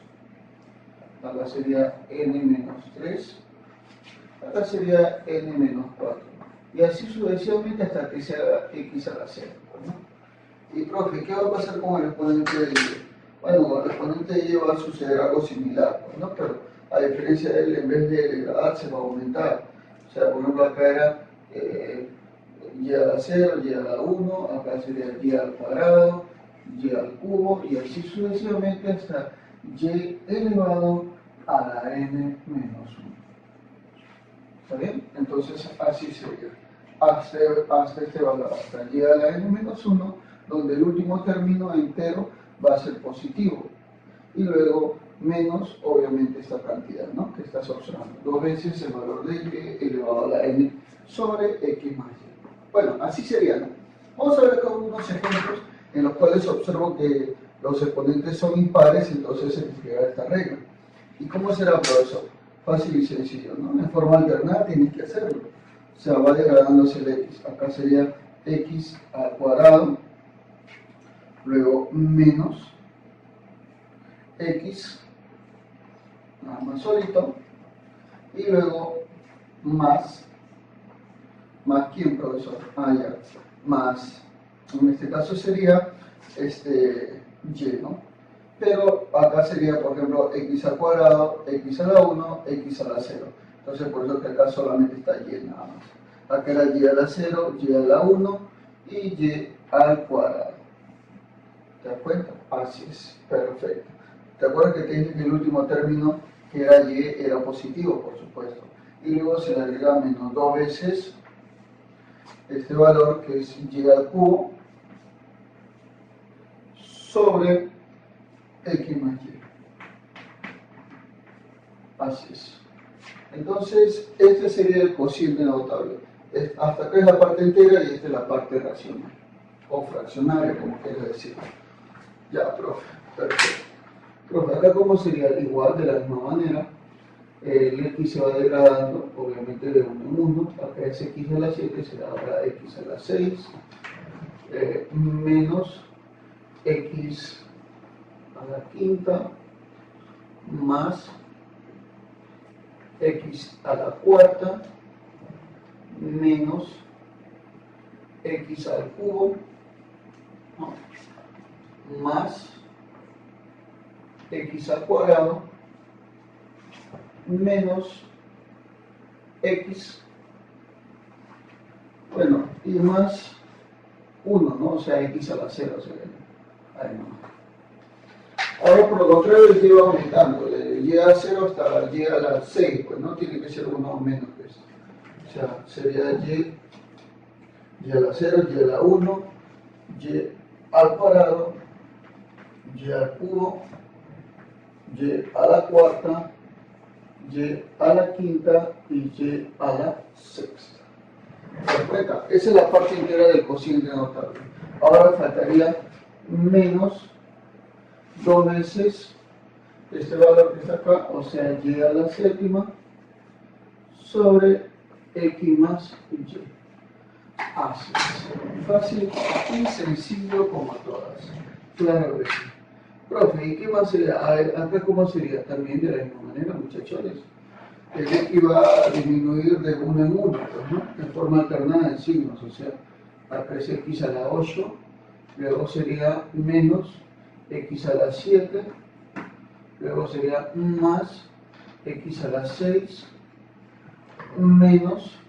acá sería n menos 3, acá sería n menos 4. Y así sucesivamente hasta que se haga x a la 0, ¿no? Y profe, ¿qué va a pasar con el exponente de y? Bueno, con el exponente de y va a suceder algo similar, ¿no? Pero a diferencia de él, en vez de degradarse va a aumentar. O sea, por ejemplo, acá era y a la 0, y a la 1, acá sería y al cuadrado, y al cubo, y así sucesivamente hasta y elevado a la n menos 1. ¿Está bien? Entonces así sería. Hasta este valor, hasta y a la n menos 1, donde el último término entero va a ser positivo. Y luego menos, obviamente, esta cantidad, ¿no?, que estás observando. 2 veces el valor de y elevado a la n sobre x más y. Bueno, así sería, ¿no? Vamos a ver acá unos ejemplos en los cuales observo que los exponentes son impares, entonces se aplica esta regla. ¿Y cómo será, profesor? Fácil y sencillo, ¿no? En forma alternada tienes que hacerlo. O sea, va degradándose el x. Acá sería x al cuadrado, luego menos x, nada más solito, y luego más quién, profesor, ya, más, en este caso sería y, ¿no? Pero acá sería, por ejemplo, x al cuadrado, x a la 1, x a la 0. Entonces, por eso que acá solamente está y nada más. Acá era y a la 0, y a la 1 y y al cuadrado. ¿Te das cuenta? Así es, perfecto. ¿Te acuerdas que te dije que el último término, que era y, era positivo, por supuesto? Y luego se le agrega menos 2 veces este valor, que es y al cubo, sobre x más y. Así es. Entonces, este sería el cociente notable. Hasta acá es la parte entera y esta es la parte racional, o fraccionaria, como quieras decir. Ya, profe, perfecto. Profe, acá cómo sería igual, de la misma manera, el x se va degradando, obviamente de 1 en 1, acá es x a la 7, será ahora x a la 6, menos x a la quinta, más x a la cuarta, menos x al cubo, ¿no?, más x al cuadrado, menos x, bueno, y más 1, ¿no? O sea, x a la 0 se ve. Ahí no. Ahora, por lo contrario, el y va aumentando, de y a 0 hasta y a la 6, pues no tiene que ser 1 o menos que eso. O sea, sería y a la 0, y a la 1, y al cuadrado, y al cubo, y a la cuarta, y a la quinta y y a la sexta. ¿Perfecto? Esa es la parte entera del cociente notable. Ahora faltaría menos 2 veces este valor que está acá, o sea, y a la séptima, sobre x más y. Así es. Fácil y sencillo como todas. Claro que sí. Profe, ¿y qué más sería? A ver, acá cómo sería, también de la misma manera, muchachones. El x va a disminuir de 1 en 1, pues, ¿no?, en forma alternada de signos, o sea, acá es x a la 8, luego sería menos x a la 7, luego sería más x a la 6, menos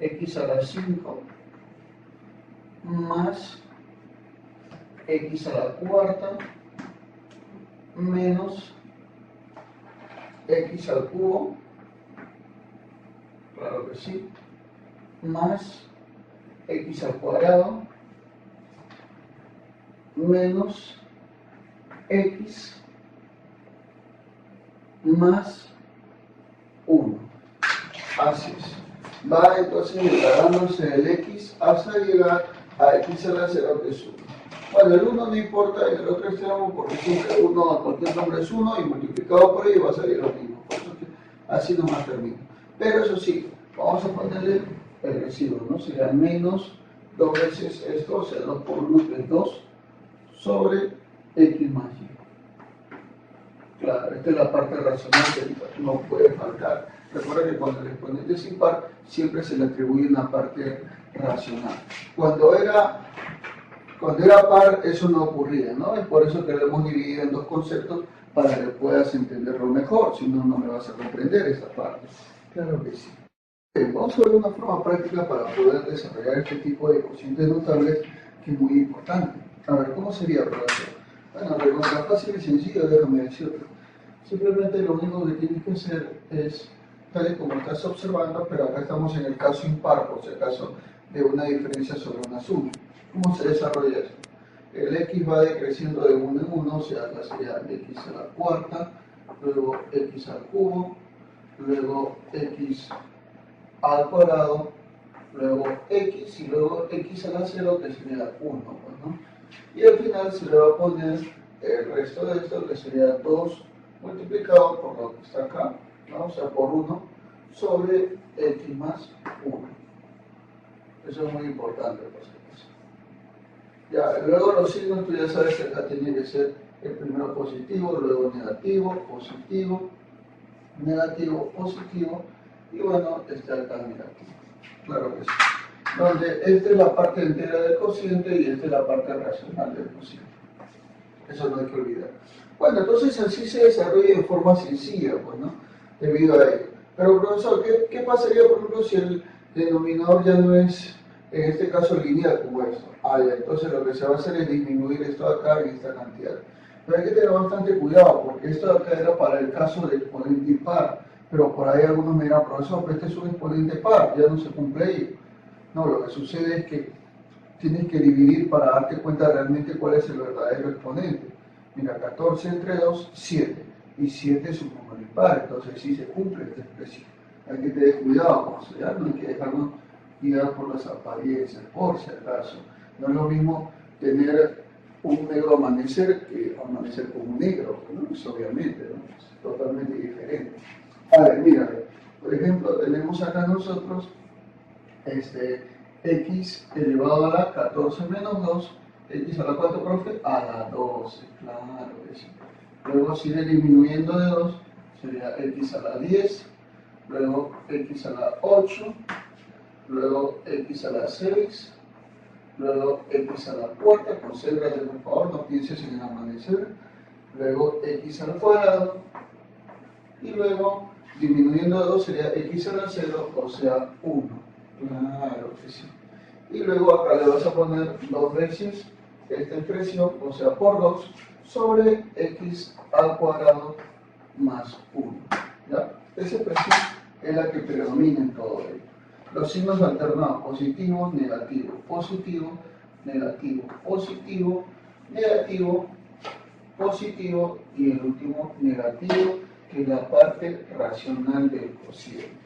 x a la 5, más x a la cuarta, menos x al cubo, claro que sí, más x al cuadrado, menos x más 1. Así es. Va entonces degradándose el x hasta llegar a x a la 0, que es 1. Bueno, el 1 no importa en el otro extremo porque siempre 1, cualquier nombre es 1 y multiplicado por ello va a salir lo mismo. Por eso que así nomás termino. Pero eso sí, vamos a ponerle el residuo, ¿no? Sería menos 2 veces esto, o sea, 2 por 1 que es 2, sobre x más y. Claro, esta es la parte racional que no puede faltar. Recuerda que cuando el exponente es impar, siempre se le atribuye una parte racional. Cuando era par, eso no ocurría, ¿no? Es por eso que lo hemos dividido en dos conceptos, para que puedas entenderlo mejor, si no, no me vas a comprender esa parte. Claro que sí. Bien, vamos a ver una forma práctica para poder desarrollar este tipo de cocientes notables que es muy importante. A ver, ¿cómo sería, profesor? Bueno, recontra fácil y sencillo, déjame decirte. Simplemente lo único que tienes que hacer es, tal y como estás observando, pero acá estamos en el caso impar, por si acaso, de una diferencia sobre una suma. ¿Cómo se desarrolla esto? El x va decreciendo de 1 en 1, o sea, acá sería x a la cuarta, luego x al cubo, luego x al cuadrado, luego x y luego x a la 0, que sería 1, pues, ¿no? Y al final se le va a poner el resto de esto, que sería 2 multiplicado por lo que está acá, ¿no? O sea, por 1 sobre x más 1. Eso es muy importante, por si acaso. Ya, luego los signos, tú ya sabes que acá tiene que ser el primero positivo, luego negativo, positivo, negativo, positivo, y bueno, está acá negativo. Claro que sí. Donde esta es la parte entera del cociente y esta es la parte racional del cociente. Eso no hay que olvidar. Bueno, entonces así se desarrolla de forma sencilla, pues, ¿no? Debido a ello. Pero, profesor, ¿qué pasaría, por ejemplo, si el denominador ya no es, en este caso, lineal como esto? Ah, ya, entonces lo que se va a hacer es disminuir esto de acá en esta cantidad. Pero hay que tener bastante cuidado, porque esto de acá era para el caso del exponente impar, pero por ahí algunos me dirán, profesor, pero este es un exponente par, ya no se cumple ello. No, lo que sucede es que tienes que dividir para darte cuenta realmente cuál es el verdadero exponente. Mira, 14 entre 2, 7. Y 7 es un número impar, entonces sí se cumple esta expresión. Hay que tener cuidado, o sea, no hay que dejarnos guiar por las apariencias, por si acaso. No es lo mismo tener un negro amanecer que amanecer con un negro, ¿no? Es obviamente, ¿no? Es totalmente diferente. A ver, mira, por ejemplo, tenemos acá nosotros x elevado a la 14 menos 2, x a la 4, profe, a la 12, claro que sí. Luego sigue disminuyendo de 2, sería x a la 10, luego x a la 8, luego x a la 6, luego x a la cuarta, concéntrate por favor, no pienses en el amanecer, luego x al cuadrado, y luego disminuyendo de 2 sería x a la 0, o sea 1. Claro que sí. Y luego acá le vas a poner 2 veces esta expresión, o sea, por 2, sobre x al cuadrado más 1. ¿Ya? Esa expresión es la que predomina en todo ello. Los signos alternados, positivo, negativo, positivo, negativo, positivo, negativo, positivo y el último negativo, que es la parte racional del cociente.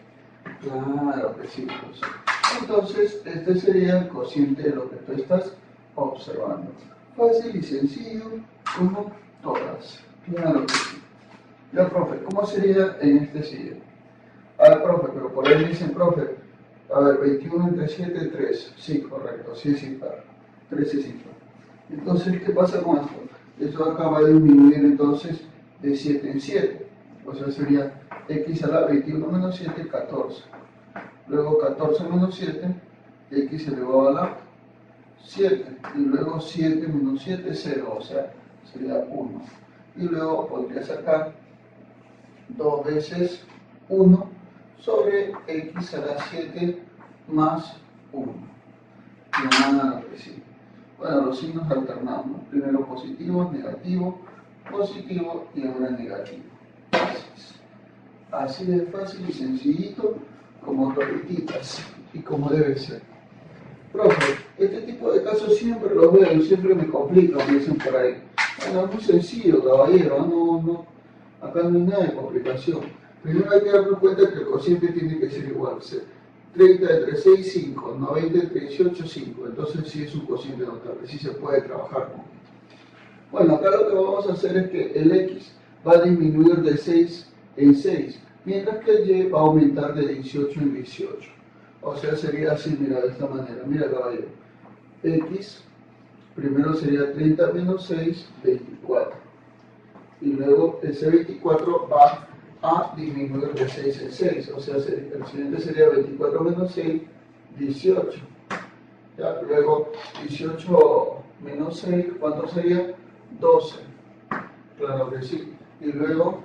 Claro que sí, pues. Entonces, este sería el cociente de lo que tú estás observando. Fácil y sencillo, como todas. Claro que sí. Ya, profe, ¿cómo sería en este siguiente? A ver, profe, pero por ahí dicen, profe, a ver, 21 entre 7, 3. Sí, correcto, sí es impar. 3 es impar. Entonces, ¿qué pasa con esto? Esto acá va a disminuir entonces de 7 en 7. O sea, sería x a la 21 menos 7, 14. Luego 14 menos 7, x elevado a la 7. Y luego 7 menos 7, 0, o sea, sería 1. Y luego podría sacar 2 veces 1 sobre x a la 7 más 1. Claro que sí. Bueno, los signos alternados, ¿no? Primero positivo, negativo, positivo y ahora negativo. Así de fácil y sencillito, como tortitas y como debe ser. Profe, este tipo de casos siempre los veo y siempre me complican, me dicen por ahí. Bueno, es muy sencillo, caballero, acá no hay nada de complicación. Primero hay que darnos cuenta que el cociente tiene que ser igual. 30 entre 6, 5, 90 entre 18, 5. Entonces sí es un cociente notable, sí se puede trabajar con esto. Bueno, acá lo que vamos a hacer es que el x va a disminuir de 6 en 6, mientras que el y va a aumentar de 18 en 18. O sea, sería así, mira, de esta manera. Mira, caballero. X, primero sería 30 menos 6, 24. Y luego ese 24 va a disminuir de 6 en 6. O sea, el siguiente sería 24 menos 6, 18. ¿Ya? Luego 18 menos 6, ¿cuánto sería? 12. Claro que sí. y luego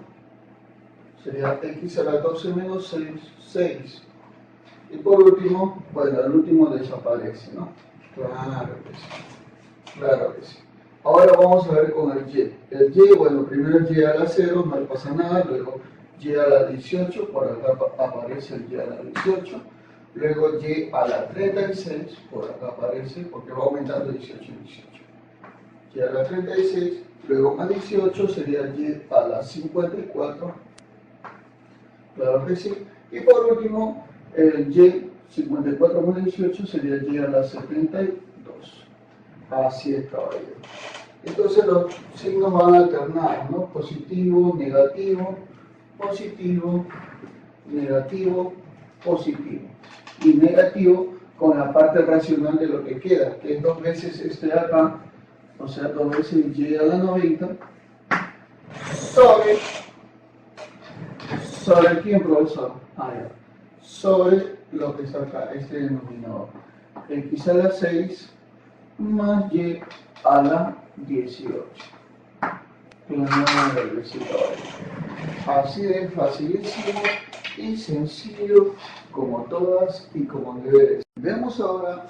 sería x a la 12 menos 6, 6. Y por último, bueno, el último desaparece, ¿no? Claro que sí, claro que sí. Ahora vamos a ver con el y. El y, bueno, primero el y a la 0, no le pasa nada, luego y a la 18, por acá aparece el y a la 18, luego y a la 36, por acá aparece, porque va aumentando 18 y 18. Y a la 36, luego más 18 sería y a la 54, claro que sí. Y por último, el y 54 más 18 sería y a la 72. Así es, caballero. Entonces los signos van a alternar, ¿no? Positivo, negativo, positivo, negativo, positivo. Y negativo con la parte racional de lo que queda, que es 2 veces este de acá, o sea, 2 veces y a la 90, sobre quién, profesor, sobre lo que está acá, este denominador, x a la 6 más y a la 18. Claro, así de facilísimo y sencillo como todas y como debe de ser. Veamos ahora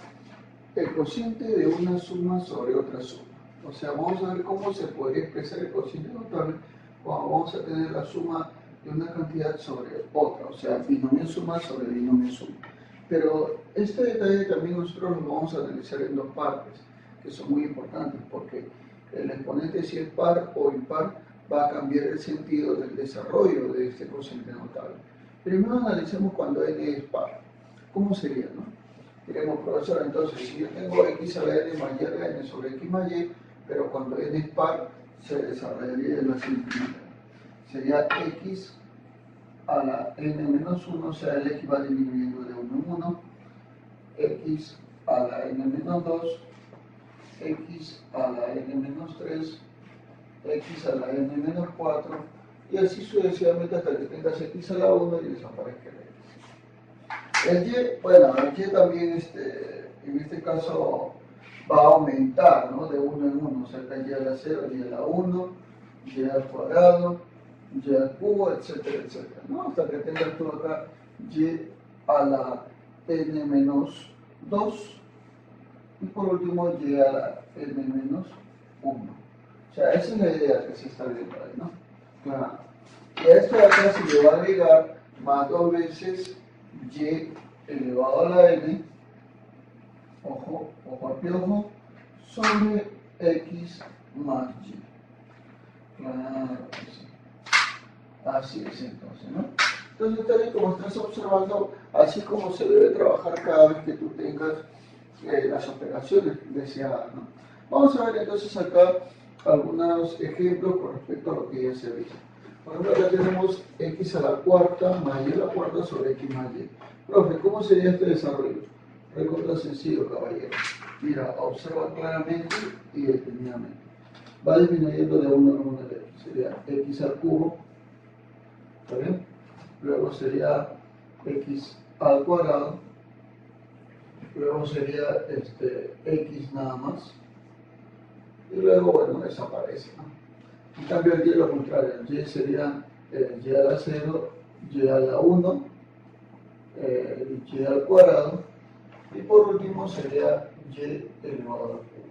el cociente de una suma sobre otra suma. O sea, vamos a ver cómo se podría expresar el cociente notable cuando vamos a tener la suma de una cantidad sobre otra, o sea, binomio suma sobre binomio suma. Pero este detalle también nosotros lo vamos a analizar en 2 partes, que son muy importantes, porque el exponente, si es par o impar, va a cambiar el sentido del desarrollo de este cociente notable. Primero analicemos cuando n es par. ¿Cómo sería, no? Diremos, profesor, entonces, si yo tengo x a la n más y a la n sobre x más y, pero cuando n es par, se desarrollaría de la siguiente manera. Sería x a la n menos 1, o sea, el x va disminuyendo de 1 en 1, x a la n menos 2, x a la n menos 3, x a la n menos 4, y así sucesivamente hasta que tengas x a la 1 y desaparezca el x. El y, bueno, el y también en este caso va a aumentar, ¿no? De 1 en 1, o sea, acá y a la 0, y a la 1, y al cuadrado, y al cubo, etcétera, etcétera, ¿no? Hasta que tengas tú acá y a la n menos 2, y por último y a la n menos 1. O sea, esa es la idea que se está viendo ahí, ¿no? Claro. Y a esto de acá se le va a agregar más 2 veces y elevado a la n, ojo, ojo al piojo, sobre x más y. Claro que sí. Así es entonces, ¿no? Entonces, tal y como estás observando, así como se debe trabajar cada vez que tú tengas las operaciones deseadas, ¿no? Vamos a ver entonces acá algunos ejemplos con respecto a lo que ya se ha visto. Por ejemplo, acá tenemos x a la cuarta más y a la cuarta sobre x más y. Profe, ¿cómo sería este desarrollo? Recontra sencillo, caballero. Mira, observa claramente y detenidamente. Va disminuyendo de 1 en 1 el x. Sería x al cubo, ¿está bien? Luego sería x al cuadrado. Luego sería x nada más. Y luego, bueno, desaparece, ¿no? En cambio, el y es lo contrario. El y sería y a la 0, y a la 1, y al cuadrado. Y por último sería y elevado al cubo.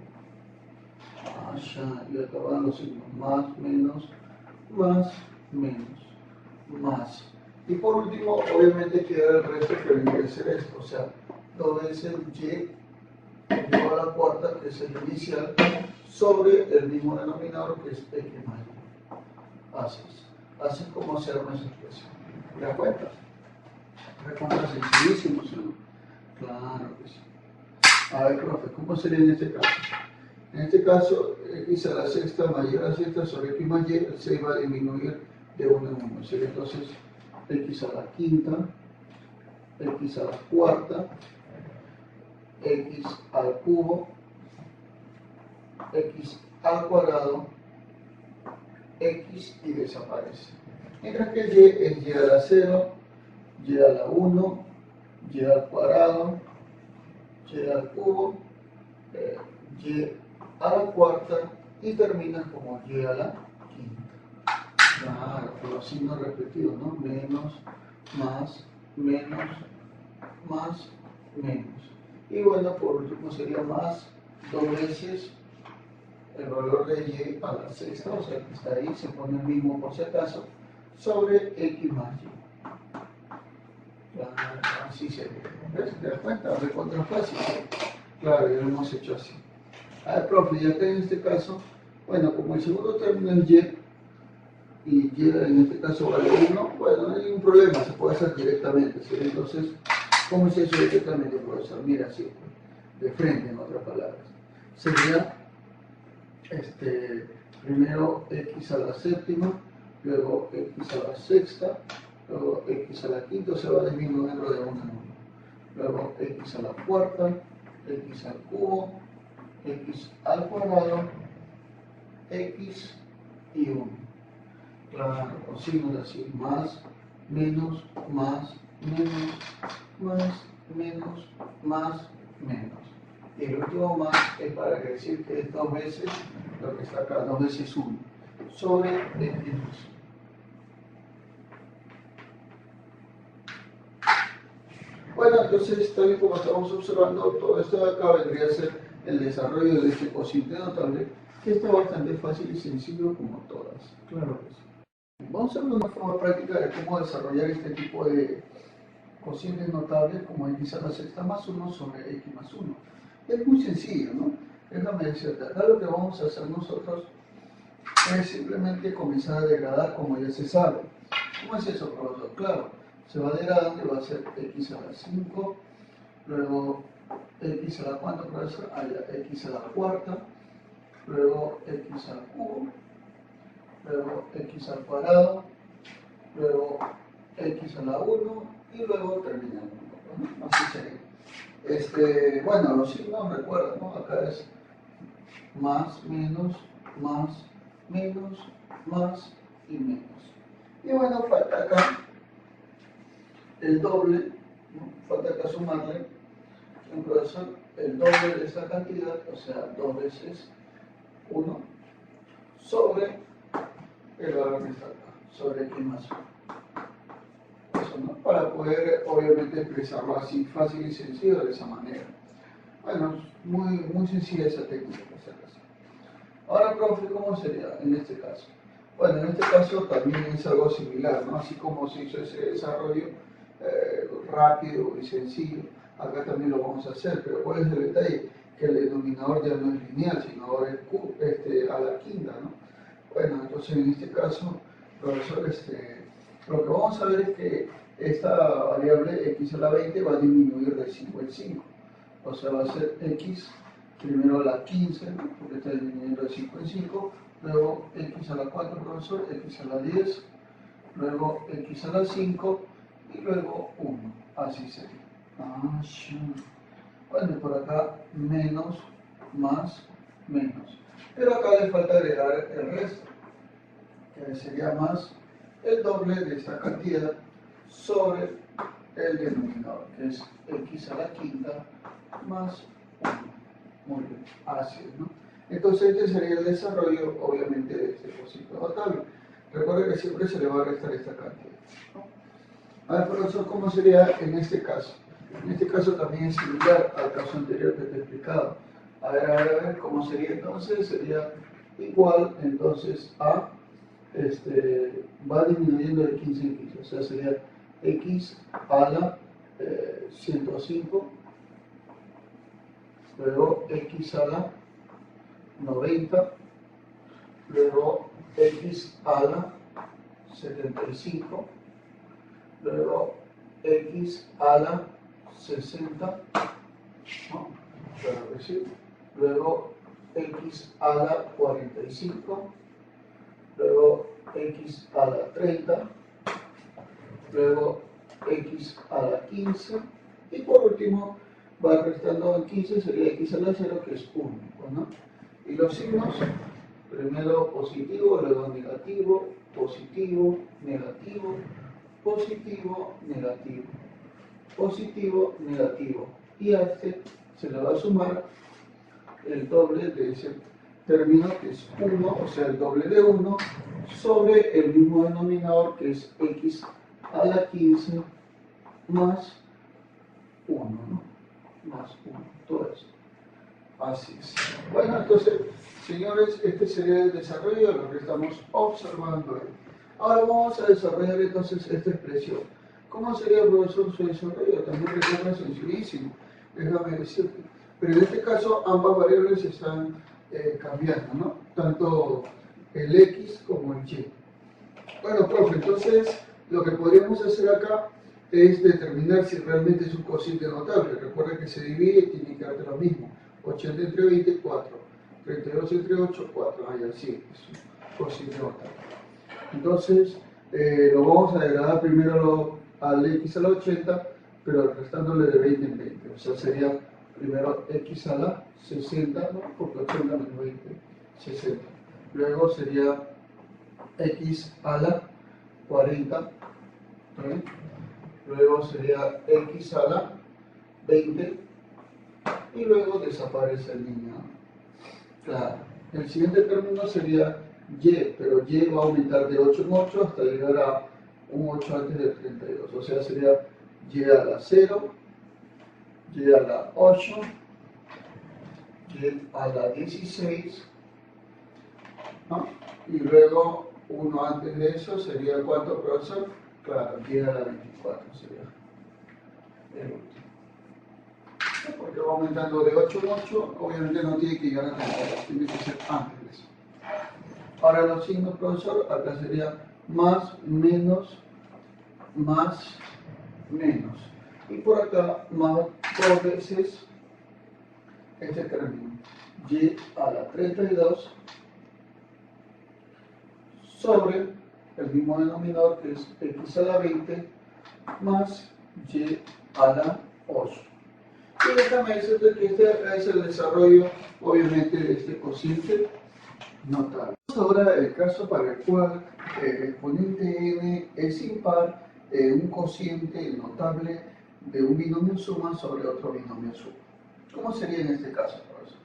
Y acá van los signos más, menos, más. Y por último, obviamente queda el resto que vendría a ser esto. O sea, 2 veces y elevado a la cuarta, que es el inicial, sobre el mismo denominador, que es x más y. Así es. Así es como se arma esa expresión. ¿Te das cuenta? Recuerda sencillísimo, ¿sí? Claro que sí. A ver, profe, ¿cómo sería en este caso? En este caso, x a la sexta mayor a la sexta sobre x más y, el 6 va a disminuir de 1 en 1. Sería entonces x a la quinta, x a la cuarta, x al cubo, x al cuadrado, x y desaparece. Mientras que y es y a la 0, y a la 1, y al cuadrado, y al cubo, y a la cuarta y termina como y a la quinta. Claro, con los signos respectivos, ¿no? Menos, más, menos, más, menos. Y bueno, por último sería más dos veces el valor de y a la sexta, o sea que está ahí, se pone el mismo por si acaso, sobre x más y. Claro, así sería. ¿Ves? ¿Te das cuenta? Recontra fácil. Claro, ya lo hemos hecho así. A ver, profe, ya que en este caso, bueno, como el segundo término es y y en este caso vale 1, bueno, no hay ningún problema, se puede hacer directamente. ¿Sí? Entonces, ¿cómo es eso directamente, profesor? Mira, así, de frente, en otras palabras. Sería primero x a la séptima, luego x a la sexta, luego x a la quinta, se va disminuyendo de 1 en 1. Luego x a la cuarta, x al cubo, x al cuadrado, x y 1. Claro, con signos así, más, menos, más, menos, más, menos, más, menos. Y el último más es para decir que es 2 veces lo que está acá, 2 veces 1, sobre x. Bueno, entonces, tal y como estamos observando, todo esto de acá vendría a ser el desarrollo de este cociente notable, que está bastante fácil y sencillo como todas. Claro que sí. Vamos a ver una forma práctica de cómo desarrollar este tipo de cocientes notables como x a la sexta más 1 sobre x más 1. Es muy sencillo, ¿no? Déjame decirte, acá lo que vamos a hacer nosotros es simplemente comenzar a degradar como ya se sabe. ¿Cómo es eso, profesor? Claro, se va degradando y va a ser x a la 5, luego x a la cuarta, profesor, x a la cuarta, luego x al cubo, luego x al cuadrado, luego x a la 1 y luego terminamos, ¿no? Así sería. Bueno, los signos, recuerda, ¿no? Acá es más, menos, más, menos, más y menos. Y bueno, falta acá el doble, ¿no? Falta acá sumarle, profesor, el doble de esta cantidad, o sea, 2 veces 1, sobre el valor que está acá, sobre x más 1. Eso, ¿no? Para poder, obviamente, expresarlo así fácil y sencillo de esa manera. Bueno, muy sencilla esa técnica, por si acaso. Ahora, profe, ¿cómo sería en este caso? Bueno, en este caso también es algo similar, ¿no? Así como se hizo ese desarrollo rápido y sencillo, acá también lo vamos a hacer, pero ¿cuál es el detalle? Que el denominador ya no es lineal, sino ahora es a la quinta, ¿no? Bueno, entonces en este caso, profesor, lo que vamos a ver es que esta variable x a la 20 va a disminuir de 5 en 5. O sea, va a ser x, primero la 15, ¿no? Porque está disminuyendo de 5 en 5, luego x a la 4, profesor, x a la 10, luego x a la 5 y luego 1. Así sería. Ah, sí. Bueno, y por acá menos, más, menos. Pero acá le falta agregar el resto, que sería más el doble de esta cantidad sobre el denominador, que es x a la quinta más 1. Muy bien, así es, ¿no? Entonces este sería el desarrollo, obviamente, de este cociente notable. Recuerde que siempre se le va a restar esta cantidad, ¿no? A ver, profesor, ¿cómo sería en este caso? En este caso también es similar al caso anterior que te he explicado. A ver, ¿cómo sería entonces? Sería igual, entonces, a, va disminuyendo de 15 en 15, o sea, sería x a la 105, luego x a la 90, luego x a la 75, luego x a la 60, ¿no? Claro que sí. Luego x a la 45, luego x a la 30, luego x a la 15 y por último va restando en 15, sería x a la 0, que es 1, ¿no? Y los signos, primero positivo, luego negativo, positivo, negativo, positivo, negativo, positivo, negativo. Y a este se le va a sumar el doble de ese término, que es 1, o sea, el doble de 1 sobre el mismo denominador que es x a la 15 más 1, ¿no? Más 1, todo esto. Así es. Bueno, entonces, señores, este sería el desarrollo de lo que estamos observando ahí. Ahora vamos a desarrollar entonces esta expresión. ¿Cómo sería, profesor, su desarrollo? También recuerda sencillísimo, déjame decirte. Pero en este caso ambas variables están cambiando, ¿no? Tanto el x como el y. Bueno, profe, entonces lo que podríamos hacer acá es determinar si realmente es un cociente notable. Recuerda que se divide y tiene que darte lo mismo. 80 entre 20, 4. 32 entre 8, 4. Ahí así, es un cociente notable. Entonces, lo vamos a degradar primero al x a la 80, pero restándole de 20 en 20. O sea, sería primero x a la 60, ¿no? Porque 80 menos 20, 60. Luego sería x a la 40, ¿sí? Luego sería x a la 20 y luego desaparece el niño. Claro, el siguiente término sería y, pero y va a aumentar de 8 en 8 hasta llegar a un 8 antes del 32, o sea, sería y a la 0, y a la 8, y a la 16, ¿no? Y luego uno antes de eso sería ¿cuánto, profesor? Claro, y a la 24 sería el último. Porque va aumentando de 8 en 8, obviamente no tiene que llegar a 32, tiene que ser antes de eso. Ahora los signos, profesor, acá sería más, menos, y por acá más dos veces este término, y a la 32 sobre el mismo denominador que es x a la 20 más y a la 8. Y déjame decirte que este es el desarrollo, obviamente, de este cociente notable. Ahora el caso para el cual el exponente n es impar, un cociente notable de un binomio suma sobre otro binomio suma. ¿Cómo sería en este caso, profesor?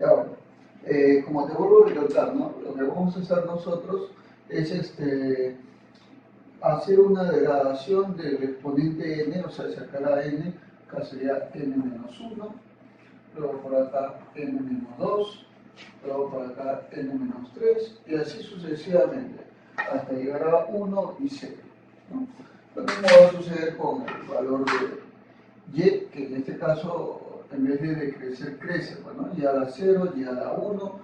Ya bueno, como te vuelvo a recalcar, ¿no? Lo que vamos a hacer nosotros es hacer una degradación del exponente n, o sea, sacar a n, acá sería n menos 1, luego por acá n menos 2, luego por acá n menos 3, y así sucesivamente, hasta llegar a 1 y 0. ¿No? Lo mismo va a suceder con el valor de y, que en este caso, en vez de decrecer, crece, bueno, y a la 0, y a la 1,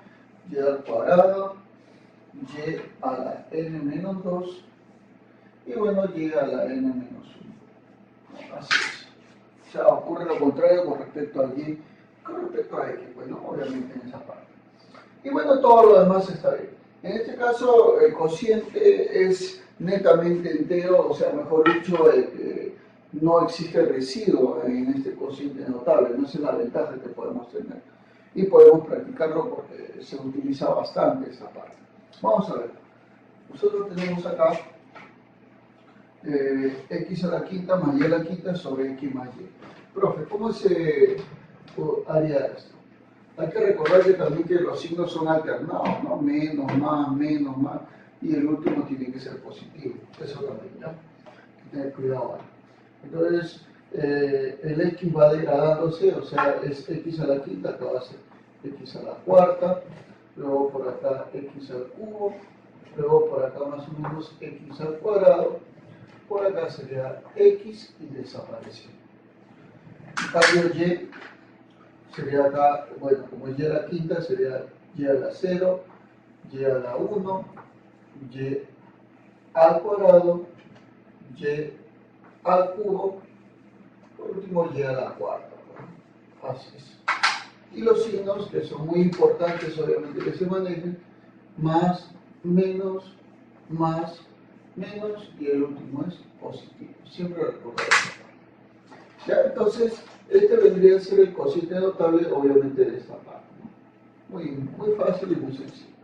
y al cuadrado, y a la n menos 2, y bueno, y a la n menos 1. Así es. O sea, ocurre lo contrario con respecto a y, con respecto a x, bueno, obviamente en esa parte. Y bueno, todo lo demás está bien. En este caso, el cociente es netamente entero, o sea, mejor dicho, no existe residuo en este cociente notable, no es la ventaja que podemos tener. Y podemos practicarlo porque se utiliza bastante esa parte. Vamos a ver. Nosotros tenemos acá x a la quinta más y a la quinta sobre x más y. Profe, ¿cómo se haría esto? Hay que recordar que también que los signos son alternados, ¿no? Menos, más, y el último tiene que ser positivo. Eso también, ¿ya? Hay que tener cuidado ahí. Entonces, el x va degradándose, o sea, es x a la quinta, acá va a ser x a la cuarta, luego por acá x al cubo, luego por acá más o menos x al cuadrado, por acá sería x y desapareció. En cambio, y sería acá, bueno, como y a la quinta sería y a la 0, y a la 1, y al cuadrado, y al cubo, por último y a la cuarta. Bueno, así es. Y los signos, que son muy importantes obviamente que se manejen, más, menos, y el último es positivo. Siempre recordar esta parte. Ya, entonces, este vendría a ser el cociente notable, obviamente, de esta parte, ¿no? Muy fácil y muy sencillo.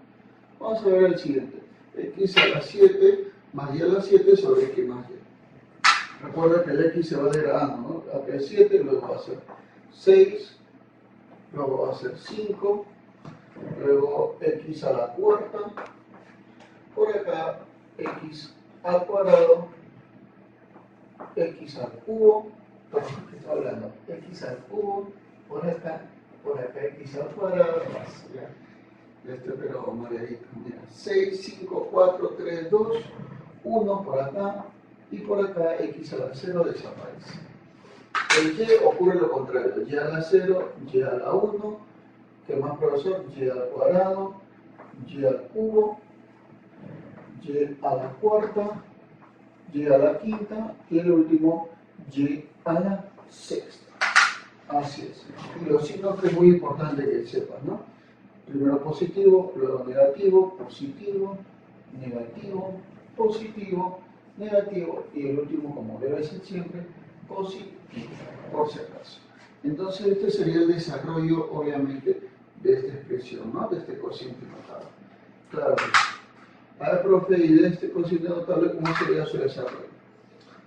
Vamos a ver el siguiente. X a la 7 más y a la 7 sobre x más y. Recuerda que el x se va degradando, ¿no? Acá es 7, luego va a ser 6, luego va a ser 5, luego x a la cuarta, por acá x al cuadrado, x al cubo, ¿qué está hablando? X al cubo, por acá x al cuadrado, ya. Pero mareadito, mira, 6, 5, 4, 3, 2, 1 por acá, y por acá x a la 0 desaparece. En y ocurre lo contrario, y a la 0, y a la 1, ¿qué más, profesor? Y al cuadrado, y al cubo, y a la cuarta, y a la quinta, y el último, y a la sexta. Así es. Y los signos que es muy importante que sepas, ¿no? Primero positivo, luego negativo, positivo, negativo, positivo, negativo, y el último, como debe ser siempre, positivo, por si acaso. Entonces este sería el desarrollo, obviamente, de esta expresión, ¿no? De este cociente notable. Claro que sí. A ver, profe, y de este cociente notable, ¿cómo sería su desarrollo?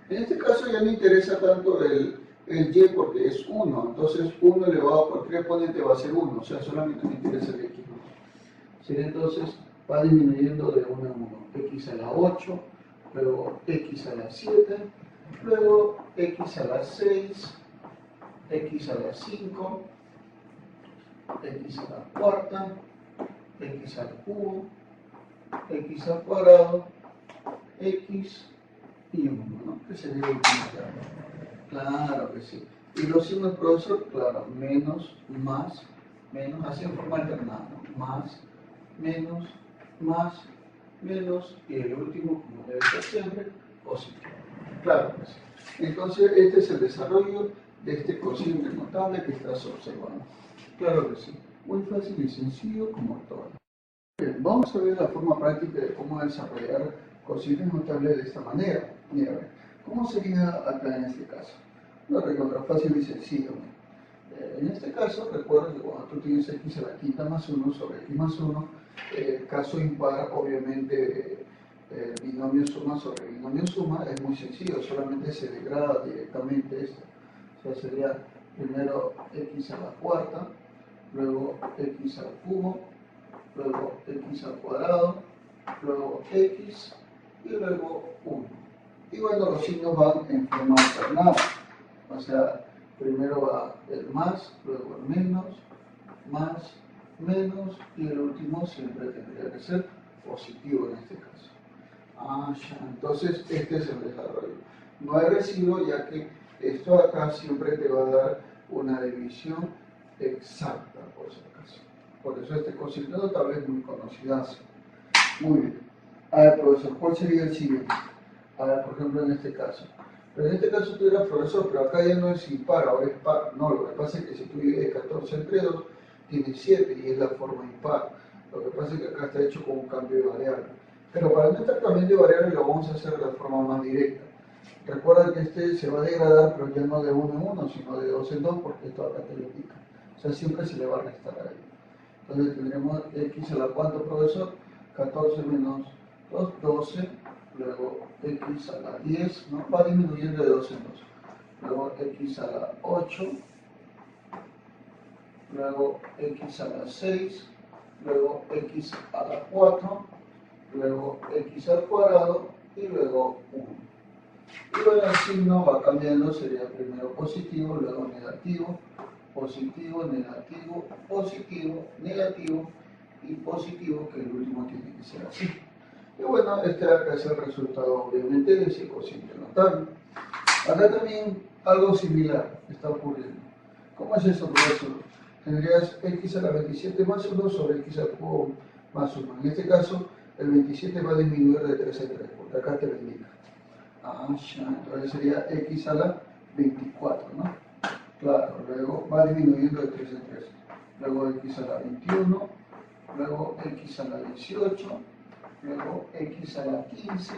En este caso ya no interesa tanto el y porque es 1, entonces 1 elevado a cualquier exponente va a ser 1, o sea, solamente me interesa el x, ¿no? Sería entonces, va disminuyendo de 1 a 1, x a la 8, luego x a la 7, luego x a la 6, x a la 5, x a la cuarta, x al cubo, x al cuadrado, x y 1, ¿no? Que sería el último término. Claro que sí. Y los signos, profesor, claro, menos, más, menos, así en forma alternada, ¿no? Más, menos, y el último, como debe ser siempre, positivo. Claro que sí. Entonces, este es el desarrollo de este cociente notable que estás observando. Claro que sí. Muy fácil y sencillo como todo. Bien, vamos a ver la forma práctica de cómo desarrollar cocientes notables de esta manera. Mira, a ver, ¿cómo sería acá en este caso? Lo recontra fácil y sencillo. En este caso, recuerda que cuando tú tienes x a la quinta más 1 sobre x más 1, caso impar, obviamente, binomio suma sobre binomio suma es muy sencillo, solamente se degrada directamente esto. O sea, sería primero x a la cuarta, luego x al cubo, luego x al cuadrado, luego x y luego 1. Y bueno, los signos van en forma alternada. O sea, primero va el más, luego el menos, más, menos, y el último siempre tendría que ser positivo en este caso. Ah, ya. Entonces, este es el desarrollo. No hay residuo, ya que esto acá siempre te va a dar una división exacta, por si acaso. Por eso este cociente notable es muy conocidazo. Muy bien. A ver, profesor, ¿cuál sería el siguiente? A ver, por ejemplo, en este caso. Pero en este caso tú eras profesor, pero acá ya no es impar, ahora es par. No, lo que pasa es que si tú divides 14 entre 2, tienes 7 y es la forma impar. Lo que pasa es que acá está hecho con un cambio de variable. Pero para no estar cambiando de variable lo vamos a hacer de la forma más directa. Recuerda que este se va a degradar, pero ya no de 1 en 1, sino de 2 en 2, porque esto acá te lo indica. O sea, siempre se le va a restar a ello. Entonces tendremos x a la cuánto, profesor, 14 menos 2, 12, luego x a la 10, ¿no? Va disminuyendo de 2 en 2. Luego x a la 8, luego x a la 6, luego x a la 4, luego x al cuadrado y luego 1. Y bueno, el signo va cambiando, sería primero positivo, luego negativo, positivo, negativo, positivo, negativo y positivo, que el último tiene que ser así. Y bueno, este acá es el resultado obviamente de ese cociente notable. Acá también algo similar está ocurriendo. ¿Cómo es eso, profesor? Tendrías x a la 27 más 1 sobre x al cubo más 1. En este caso, el 27 va a disminuir de 3 en 3, porque acá te lo indica. Ah, ya, entonces sería x a la 24, ¿no? Claro, luego va disminuyendo de 3 en 3. Luego x a la 21, luego x a la 18, luego x a la 15,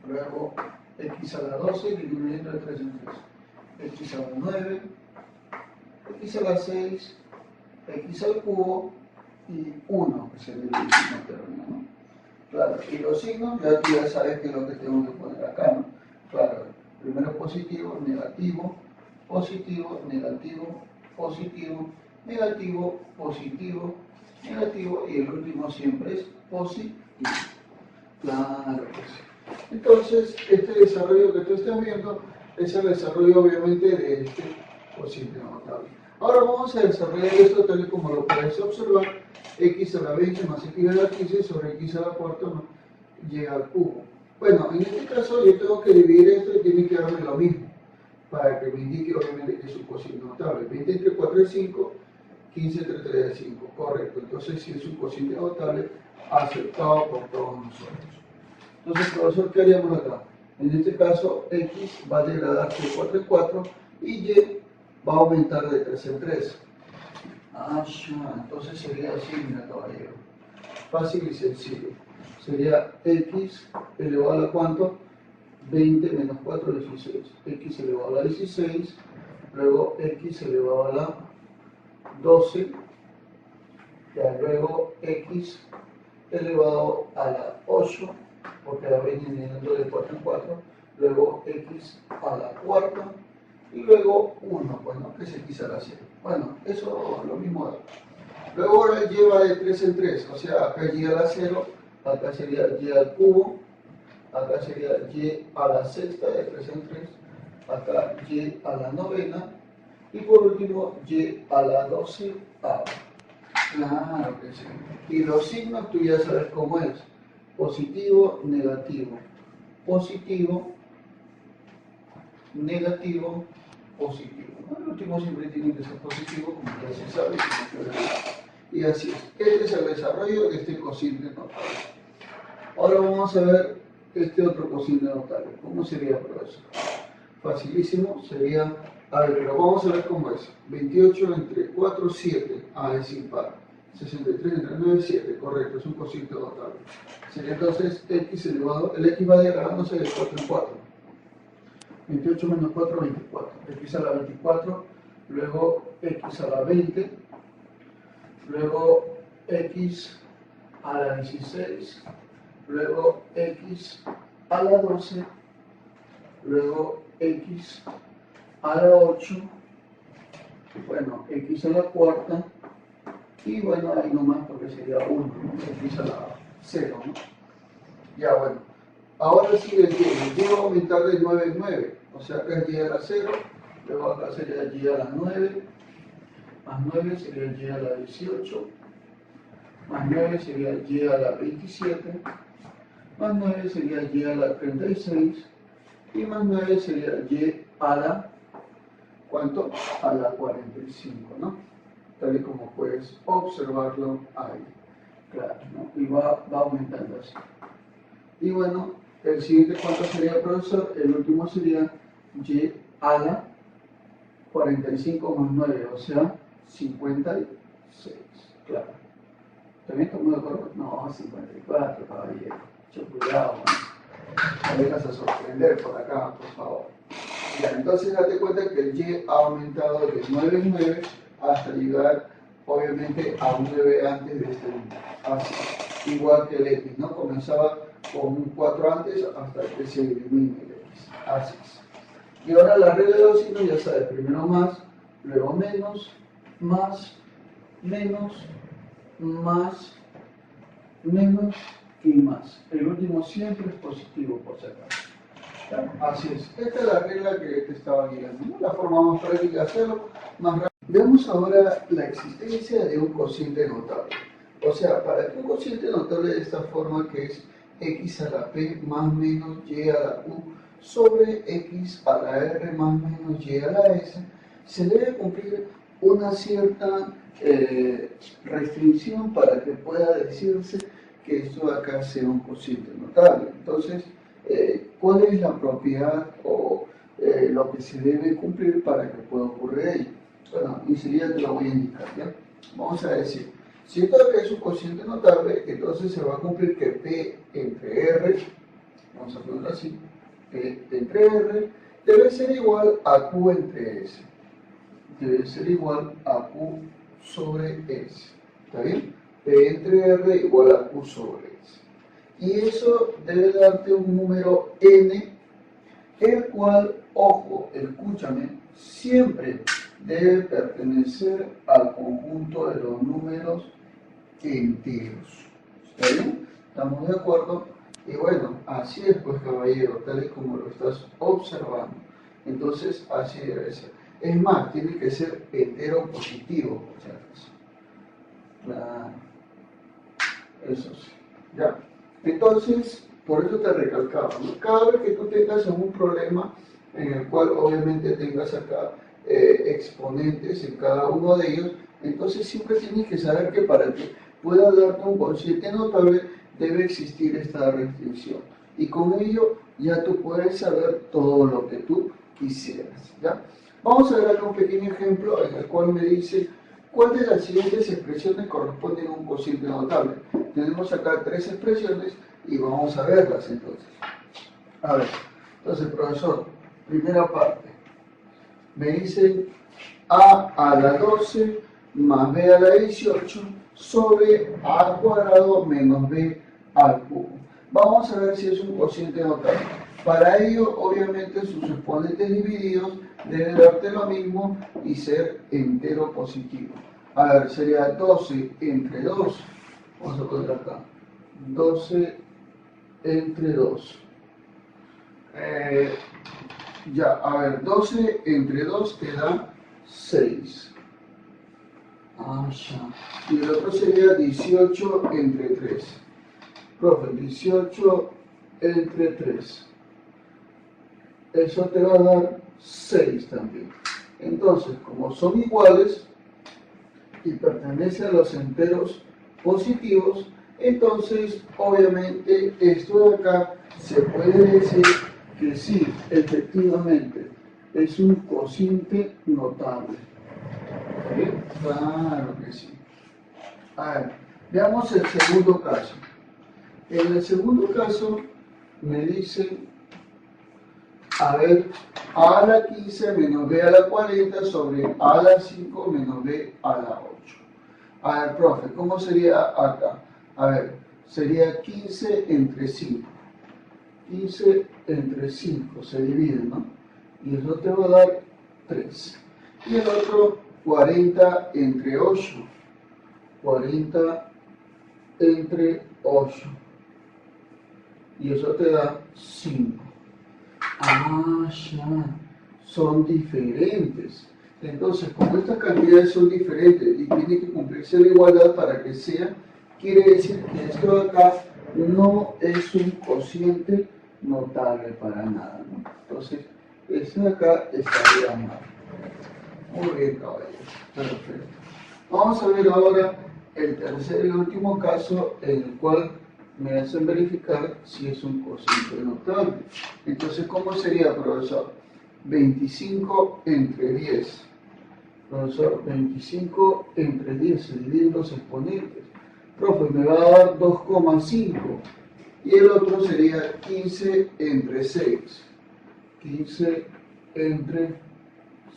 luego x a la 12, disminuyendo de 3 en 3. X a la 9, x a la 6, x al cubo y 1, que sería el último término, ¿no? Claro, y los signos, ya tú ya sabes qué es lo que tengo que poner acá, ¿no? Claro, primero positivo, negativo, positivo, negativo, positivo, negativo, positivo, negativo y el último siempre es positivo. Claro que sí. Entonces, este desarrollo que tú estás viendo es el desarrollo obviamente de este cociente notable. Ahora vamos a desarrollar esto tal y como lo puedes observar, x a la 20 más x a la 15 sobre x a la cuarta más y al cubo. Bueno, en este caso yo tengo que dividir esto y tiene que darme lo mismo, para que me indique obviamente que es un cociente notable. 20 entre 4 es 5, 15 entre 3 es 5, correcto. Entonces si es un cociente notable, aceptado por todos nosotros. Entonces, profesor, ¿qué haríamos acá? En este caso, x va a degradarse de 4 en 4 y y va a aumentar de 3 en 3. Ah, ya, entonces sería así, mira, caballero. Fácil y sencillo. Sería x elevado a la ¿cuánto? 20 menos 4, 16. X elevado a la 16, luego x elevado a la 12, ya luego x elevado a la 8, porque la viene viniendo de 4 en 4, luego x a la cuarta, y luego 1, bueno, que es x a la 0. Bueno, eso lo mismo da. Luego ahora lleva de 3 en 3, o sea, acá y a la 0, acá sería y al cubo, acá sería y a la sexta de 3 en 3, acá y a la novena, y por último y a la 12. Claro que sí. Y los signos tú ya sabes cómo es. Positivo, negativo. Positivo, negativo, positivo. El último siempre tiene que ser positivo, como ya se sabe. Y así es. Este es el desarrollo de este cociente notable. Ahora vamos a ver este otro cociente notable. ¿Cómo sería, profesor? Facilísimo, sería, a ver, pero vamos a ver cómo es. 28 entre 4, 7. Ah, es impar. 63 entre 9, 7. Correcto, es un cociente notable. Sería entonces x elevado, el x va degradándose de 4 en 4. 28 menos 4, 24. X a la 24, luego x a la 20, luego x a la 16, luego x a la 12, luego x a la 8, bueno, x a la cuarta, y bueno, ahí nomás porque sería 1, x a la 0, ¿no? Ya, bueno. Ahora sí el y va a aumentar de 9 en 9, o sea, acá es y a la 0, luego acá sería y a la 9, más 9 sería y a la 18, más 9 sería y a la 27, más 9 sería y a la 36, y más 9 sería y a la, ¿cuánto? A la 45, ¿no? Tal y como puedes observarlo ahí, claro, ¿no? Y va aumentando así. Y bueno, el siguiente, ¿cuánto sería, profesor? El último sería y a la 45 más 9, o sea, 56, claro. ¿También estamos de acuerdo? No, 54, caballero. Mucho cuidado, no me dejas a sorprender por acá, por favor. Ya, entonces date cuenta que el y ha aumentado de 9 en 9 hasta llegar, obviamente, a un 9 antes de este número. Así, igual que el x, ¿no? Comenzaba con un 4 antes hasta que se elimine el x. Así es. Y ahora la regla de los signos, ya sabes, primero más, luego menos, más, menos, más, menos y más. El último siempre es positivo, por si acaso. Así es. Esta es la regla que te estaba guiando, ¿no? La forma más práctica de hacerlo, más rápido. Veamos ahora la existencia de un cociente notable. O sea, para que un cociente notable de esta forma, que es x a la p más menos y a la q sobre x a la r más menos y a la s, se debe cumplir una cierta restricción para que pueda decirse que esto de acá sea un cociente notable. Entonces, ¿cuál es la propiedad o lo que se debe cumplir para que pueda ocurrir ello? Bueno, enseguida te lo voy a indicar, ¿ya? Vamos a decir, si esto es un cociente notable, entonces se va a cumplir que P entre R, vamos a ponerlo así, P entre R, debe ser igual a Q entre S. Debe ser igual a Q sobre S. ¿Está bien? P entre R igual a Q sobre S. Y eso debe darte un número N, el cual, ojo, escúchame, siempre debe pertenecer al conjunto de los números enteros. ¿Está bien? ¿Estamos de acuerdo? Y bueno, así es pues caballero, tal y como lo estás observando. Entonces, así debe ser. Es más, tiene que ser entero positivo, por si acaso. Claro, eso sí. Ya. Entonces, por eso te recalcaba, ¿no? Cada vez que tú tengas algún problema en el cual obviamente tengas acá exponentes en cada uno de ellos, entonces siempre tienes que saber que para que pueda darte un cociente notable debe existir esta restricción. Y con ello ya tú puedes saber todo lo que tú quisieras. ¿Ya? Vamos a ver acá un pequeño ejemplo en el cual me dice cuál de las siguientes expresiones corresponden a un cociente notable. Tenemos acá tres expresiones y vamos a verlas entonces. A ver, entonces profesor, primera parte, me dicen a la 12 más b a la 18 sobre a al cuadrado menos b al cubo. Vamos a ver si es un cociente notable. Para ello, obviamente, sus exponentes divididos deben darte lo mismo y ser entero positivo. A ver, sería 12 entre 2. Vamos a poner acá. 12 entre 2. Ya, a ver, 12 entre 2 te da 6. Ah, ya. Y el otro sería 18 entre 3. Profe, 18 entre 3. Eso te va a dar 6 también. Entonces, como son iguales y pertenecen a los enteros positivos, entonces, obviamente, esto de acá se puede decir que sí, efectivamente, es un cociente notable. ¿Sí? Claro que sí. A ver, veamos el segundo caso. En el segundo caso me dicen, a ver, a a la 15 menos b a la 40 sobre a la 5 menos b a la 8. A ver, profe, ¿cómo sería acá? A ver, sería 15 entre 5. 15 entre 5 se divide, ¿no? Y eso te va a dar 3. Y el otro 40 entre 8. 40 entre 8. Y eso te da 5. Ah, ya. Son diferentes. Entonces, como estas cantidades son diferentes y tiene que cumplirse la igualdad para que sea, quiere decir que esto de acá no es un cociente notable para nada, ¿no? Entonces, este de acá estaría mal. Muy bien, caballero. Perfecto. Vamos a ver ahora el tercer y último caso en el cual me hacen verificar si es un cociente notable. Entonces, ¿cómo sería, profesor? 25 entre 10. Profesor, 25 entre 10 se dividen los exponentes. Profe, me va a dar 2,5. Y el otro sería 15 entre 6. 15 entre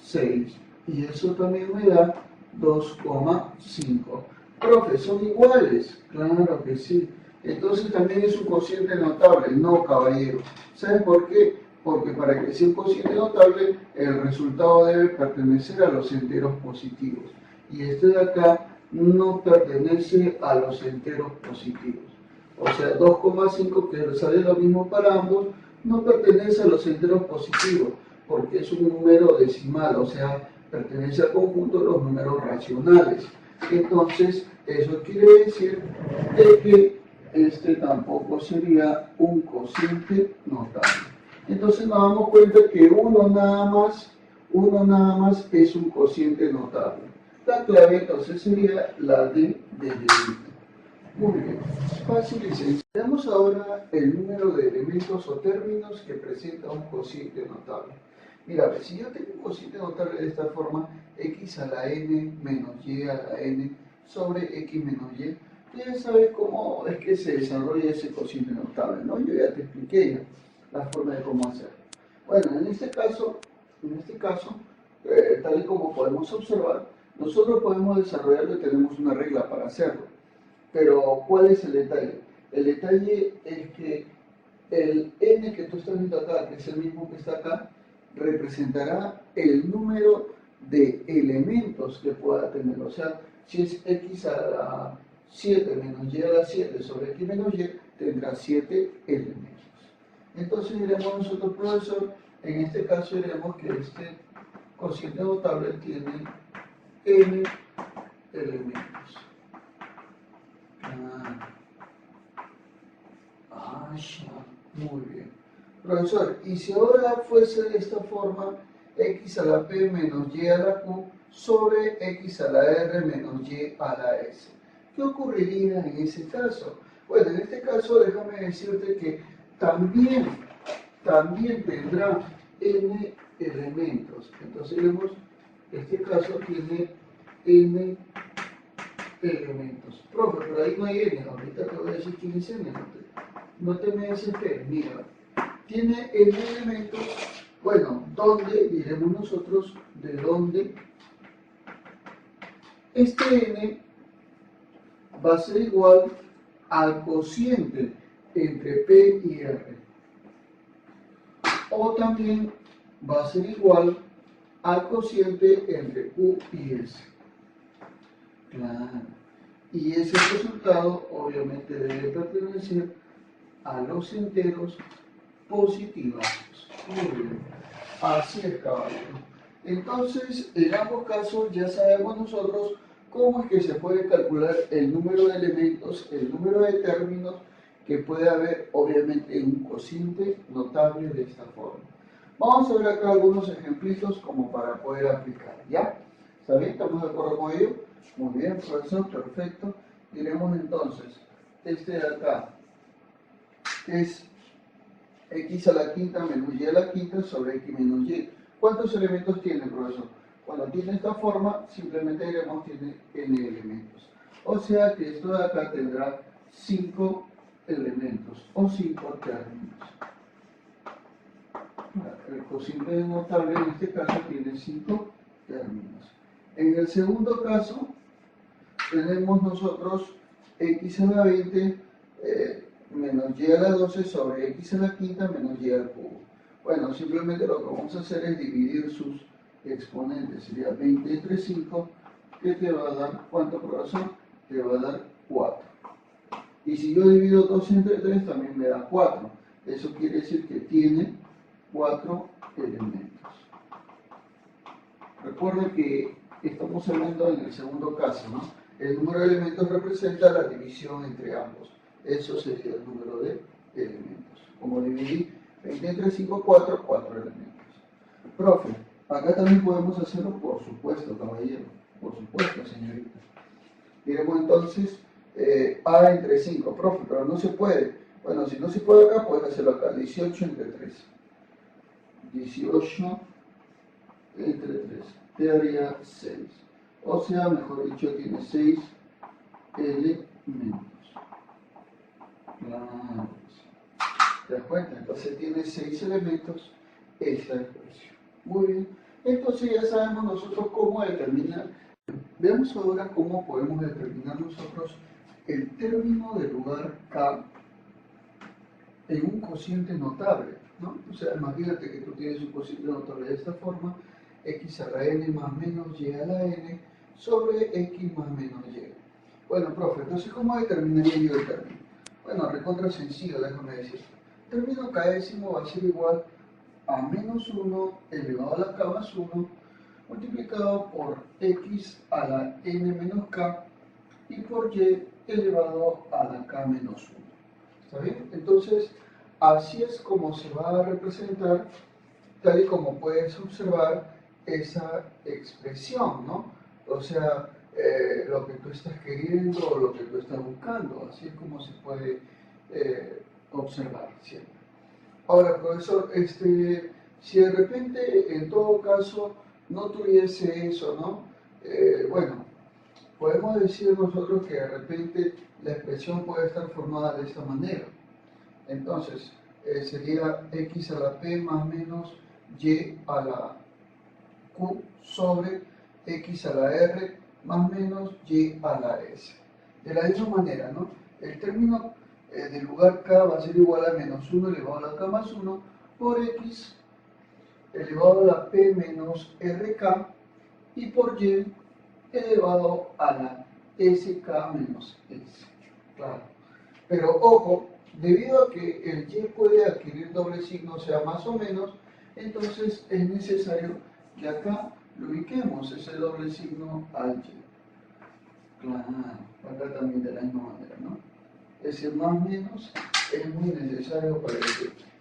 6. Y eso también me da 2,5. Profe, ¿son iguales? Claro que sí. Entonces también es un cociente notable. No, caballero. ¿Saben por qué? Porque para que sea un cociente notable, el resultado debe pertenecer a los enteros positivos. Y este de acá no pertenece a los enteros positivos. O sea, 2,5, que sale lo mismo para ambos, no pertenece a los enteros positivos, porque es un número decimal, o sea, pertenece al conjunto de los números racionales. Entonces, eso quiere decir de que este tampoco sería un cociente notable. Entonces nos damos cuenta que uno nada más es un cociente notable. La clave entonces sería la de delito. Muy bien, fácil y sencillo. Veamos ahora el número de elementos o términos que presenta un cociente notable. Mira, si yo tengo un cociente notable de esta forma, x a la n menos y a la n sobre x menos y, tú ya sabes cómo es que se desarrolla ese cociente notable, ¿no? Yo ya te expliqué ya la forma de cómo hacerlo. Bueno, en este caso, tal y como podemos observar, nosotros podemos desarrollarlo y tenemos una regla para hacerlo. Pero, ¿cuál es el detalle? El detalle es que el n que tú estás viendo acá, que es el mismo que está acá, representará el número de elementos que pueda tener. O sea, si es x a la 7 menos y a la 7 sobre x menos y tendrá 7 elementos. Entonces diremos nosotros, profesor, en este caso diremos que este cociente notable tiene n elementos. Muy bien. Profesor, y si ahora fuese de esta forma, x a la p menos y a la q sobre x a la r menos y a la s. ¿Qué ocurriría en ese caso? Bueno, en este caso déjame decirte que también tendrá n elementos. Entonces vemos, este caso tiene n elementos. Profe, pero ahí no hay n, ahorita te voy a decir quién es n, no te me desesperes, mira, tiene n elementos, bueno, ¿dónde? Diremos nosotros, ¿de dónde? Este n va a ser igual al cociente entre P y R. O también va a ser igual al cociente entre Q y S. Claro. Y ese resultado obviamente debe pertenecer a los enteros positivos. Muy bien. Así es, caballero. Entonces, en ambos casos ya sabemos nosotros cómo es que se puede calcular el número de elementos, el número de términos que puede haber, obviamente, en un cociente notable de esta forma. Vamos a ver acá algunos ejemplitos como para poder aplicar, ¿ya? ¿Está bien? ¿Estamos de acuerdo con ello? Muy bien, profesor, perfecto. Diremos entonces, este de acá es x a la quinta menos y a la quinta sobre x menos y. ¿Cuántos elementos tiene, profesor? Cuando tiene esta forma, simplemente diremos tiene n elementos. O sea que esto de acá tendrá 5 elementos o 5 términos. El cociente notable en este caso tiene 5 términos. En el segundo caso, tenemos nosotros x a la 20 menos y a la 12 sobre x a la quinta menos y al cubo. Bueno, simplemente lo que vamos a hacer es dividir sus exponentes. Sería 20 entre 5, que te va a dar, ¿cuánto, profesor? Te va a dar 4. Y si yo divido 2 entre 3, también me da 4. Eso quiere decir que tiene 4 elementos. Recuerden que estamos hablando en el segundo caso, ¿no? El número de elementos representa la división entre ambos. Eso sería el número de elementos. Como dividí 20 entre 5, 4 elementos. Profe, acá también podemos hacerlo, por supuesto, caballero. Por supuesto, señorita. Diremos entonces A entre 5. Profe, pero no se puede. Bueno, si no se puede acá, puedes hacerlo acá. 18 entre 3. 18 entre 3. Te daría 6. O sea, mejor dicho, tiene 6 elementos. Claro. ¿Te das cuenta? Entonces tiene 6 elementos esta expresión. Muy bien. Entonces ya sabemos nosotros cómo determinar. Veamos ahora cómo podemos determinar nosotros el término del lugar K en un cociente notable, ¿no? O sea, imagínate que tú tienes un cociente notable de esta forma, x a la n más menos y a la n sobre x más menos y. Bueno, profe, entonces ¿cómo determinaría yo el término? Bueno, recontra sencillo, déjame decir. El término k'ésimo va a ser igual a menos 1 elevado a la k más 1 multiplicado por x a la n menos k y por y elevado a la k menos 1. ¿Está bien? Entonces, así es como se va a representar, tal y como puedes observar, esa expresión, ¿no? O sea, lo que tú estás queriendo o lo que tú estás buscando, así es como se puede observar siempre. Ahora, profesor, si de repente, en todo caso, no tuviese eso, ¿no? Bueno, podemos decir nosotros que de repente la expresión puede estar formada de esta manera. Entonces, sería x a la p más menos y a la q sobre x a la r más menos y a la s. De la misma manera, ¿no? El término del lugar k va a ser igual a menos 1 elevado a la k más 1 por x elevado a la p menos rk y por y elevado a la SK menos S. Claro. Pero ojo, debido a que el Y puede adquirir doble signo, o sea, más o menos, entonces es necesario que acá lo ubiquemos ese doble signo al Y. Claro, acá también de la misma manera, ¿no? Ese más menos es muy necesario para el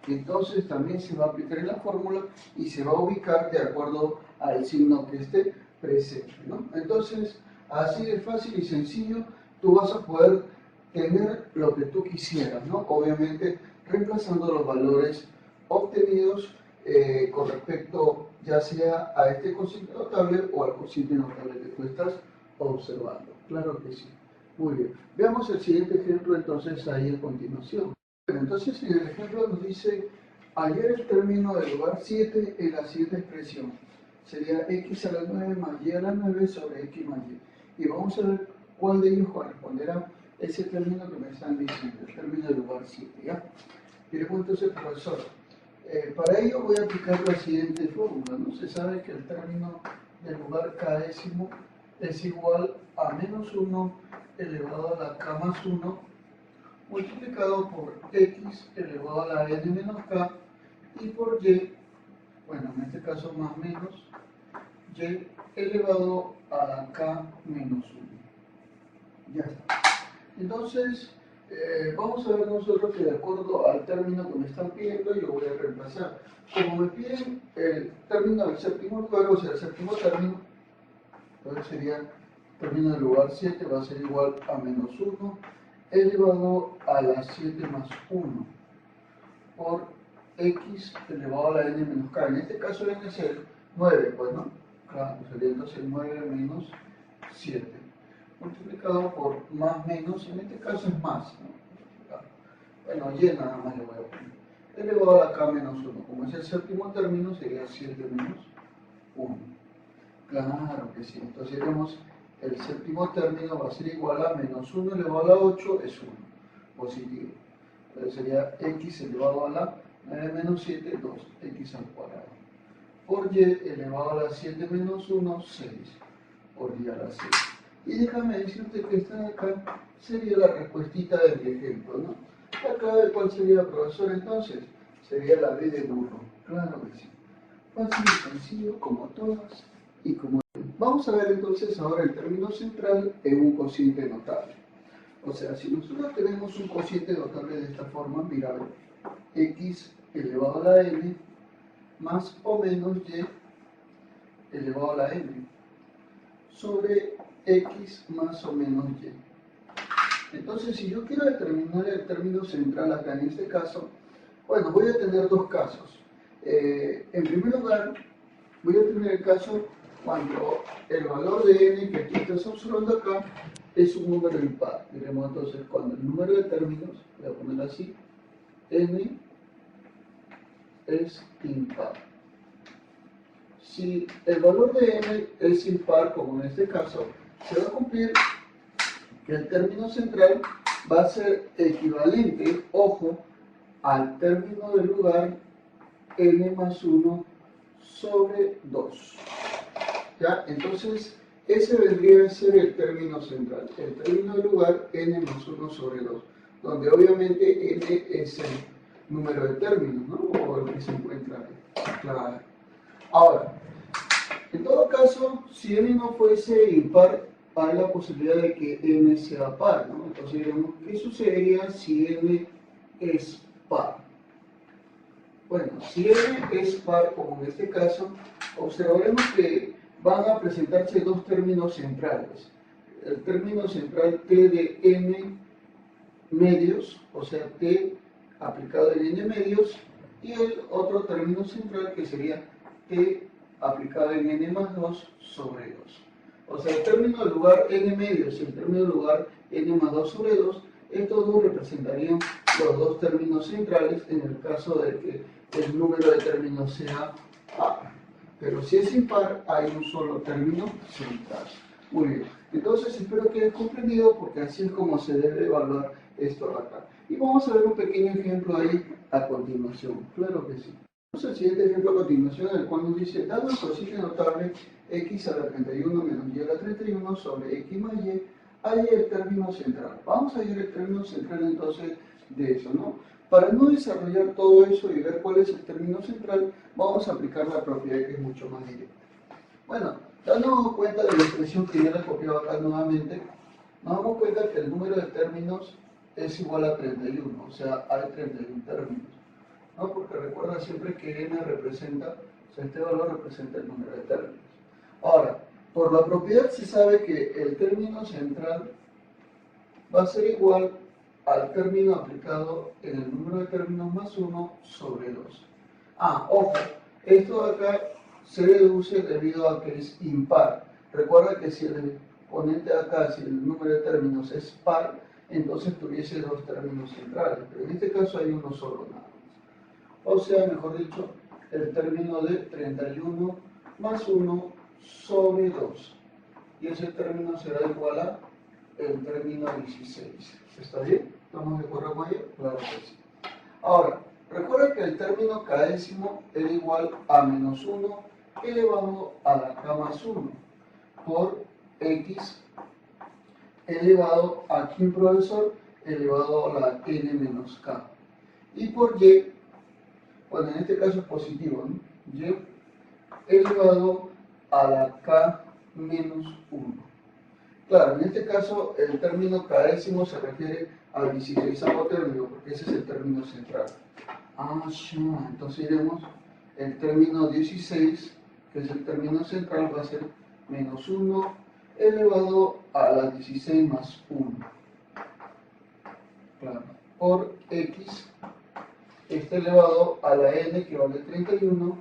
Y. Entonces también se va a aplicar en la fórmula y se va a ubicar de acuerdo al signo que esté presente, ¿no? Entonces, así de fácil y sencillo, tú vas a poder tener lo que tú quisieras, ¿no? Obviamente reemplazando los valores obtenidos con respecto ya sea a este cociente notable o al cociente notable que tú estás observando. Claro que sí. Muy bien. Veamos el siguiente ejemplo entonces ahí a continuación. Bueno, entonces en el ejemplo nos dice hallar el término del lugar 7 en la siguiente expresión. Sería x a la 9 más y a la 9 sobre x más y. Y vamos a ver cuál de ellos corresponderá a ese término que me están diciendo, el término del lugar 7, ¿ya? Y le pregunto entonces, profesor, para ello voy a aplicar la siguiente fórmula, ¿no? Se sabe que el término del lugar k décimo es igual a menos 1 elevado a la k más 1 multiplicado por x elevado a la n menos k y por y, bueno, en este caso más menos, y elevado a la k menos 1. Ya está. Entonces, vamos a ver nosotros que de acuerdo al término que me están pidiendo, yo voy a reemplazar. Como me piden el término del séptimo lugar, o sea, el séptimo término, entonces sería el término del lugar 7 va a ser igual a menos 1 elevado a la 7 más 1 por x elevado a la n menos k. En este caso viene a ser 9, pues, ¿no? Claro, sería entonces 9 menos 7 multiplicado por más menos, en este caso es más, ¿no? Bueno, y nada más le voy a poner. Elevado a la k menos 1. Como es el séptimo término, sería 7 menos 1. Claro que sí. Entonces tenemos el séptimo término va a ser igual a menos 1 elevado a la 8 es 1, positivo. Entonces sería x elevado a la 9 menos 7, 2x al cuadrado. Por y elevado a la 7 menos 1, 6 por y a la 6. Y déjame decirte que esta de acá sería la respuestita de mi ejemplo, ¿no? Acá, ¿cuál sería, profesor, entonces? Sería la B de burro. Claro que sí. Fácil y sencillo, como todas y como... Vamos a ver entonces ahora el término central en un cociente notable. O sea, si nosotros tenemos un cociente notable de esta forma, mira, x elevado a la n más o menos y elevado a la n sobre x más o menos y. Entonces, si yo quiero determinar el término central acá en este caso, bueno, voy a tener dos casos. En primer lugar, voy a tener el caso cuando el valor de n que tú estás observando acá es un número impar. Diremos entonces cuando el número de términos, voy a poner así, n es impar. Si el valor de n es impar, como en este caso, se va a cumplir que el término central va a ser equivalente, ojo, al término del lugar n más 1 sobre 2. ¿Ya? Entonces, ese vendría a ser el término central, el término del lugar n más 1 sobre 2, donde obviamente n es el número de términos, ¿no? O el que se encuentra ahí. Claro. Ahora, en todo caso, si n no fuese impar, hay la posibilidad de que n sea par, ¿no? Entonces, digamos, ¿qué sucedería si n es par? Bueno, si n es par, como en este caso, observaremos que van a presentarse dos términos centrales. El término central t de n medios, o sea, t aplicado en n medios, y el otro término central que sería t aplicado en n más 2 sobre 2. O sea, el término del lugar n medios y el término del lugar n más 2 sobre 2, estos dos representarían los dos términos centrales en el caso de que el número de términos sea par. Pero si es impar, hay un solo término central. Muy bien. Entonces, espero que hayas comprendido porque así es como se debe evaluar esto acá. Y vamos a ver un pequeño ejemplo ahí a continuación. Claro que sí. Vamos al siguiente ejemplo a continuación, en el cual nos dice, dado el cociente notable x a la 31 menos y a la 31 sobre x más y, hay el término central. Vamos a ir al término central entonces de eso, ¿no? Para no desarrollar todo eso y ver cuál es el término central, vamos a aplicar la propiedad que es mucho más directa. Bueno, dándonos cuenta de la expresión que ya la copiado acá nuevamente, nos damos cuenta que el número de términos es igual a 31, o sea, hay 31 términos, ¿no? Porque recuerda siempre que n representa, o sea, este valor representa el número de términos. Ahora, por la propiedad se sabe que el término central va a ser igual al término aplicado en el número de términos más 1 sobre 2. Ah, ojo, esto de acá se deduce debido a que es impar. Recuerda que si el exponente de acá, si el número de términos es par, entonces tuviese dos términos centrales, pero en este caso hay uno solo nada más. O sea, mejor dicho, el término de 31 más 1 sobre 2. Y ese término será igual a el término 16. ¿Está bien? ¿Estamos de acuerdo con ello? Claro que sí. Ahora, recuerda que el término kdécimo era igual a menos 1 elevado a la k más 1 por x elevado a q, profesor, elevado a la n menos k. Y por y, bueno, en este caso es positivo, ¿no? Y elevado a la k menos 1. Claro, en este caso el término kdécimo se refiere al 16º término, porque ese es el término central. Ah, ya, entonces iremos el término 16, que es el término central, va a ser menos 1 elevado a la 16 más 1. Claro, por x está elevado a la n, que vale 31,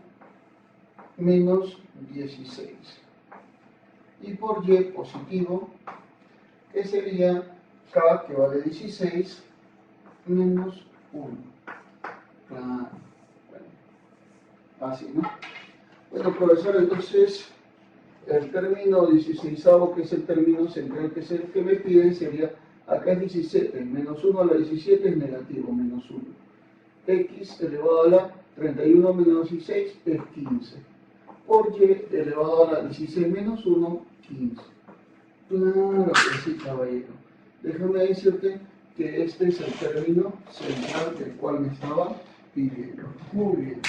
menos 16. Y por y positivo, que sería k, que vale 16, menos 1. Claro. Bueno, así, ¿no? Bueno, profesor, entonces el término 16avo, que es el término central, que es el que me piden, sería, acá es 17, menos 1 a la 17 es negativo, menos 1. X elevado a la 31 menos 16 es 15. Por y elevado a la 16 menos 1, 15. Claro que sí, caballero. Déjame decirte que este es el término central del cual me estaba pidiendo. Muy bien.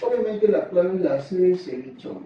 Obviamente la clave la hace ese bichón.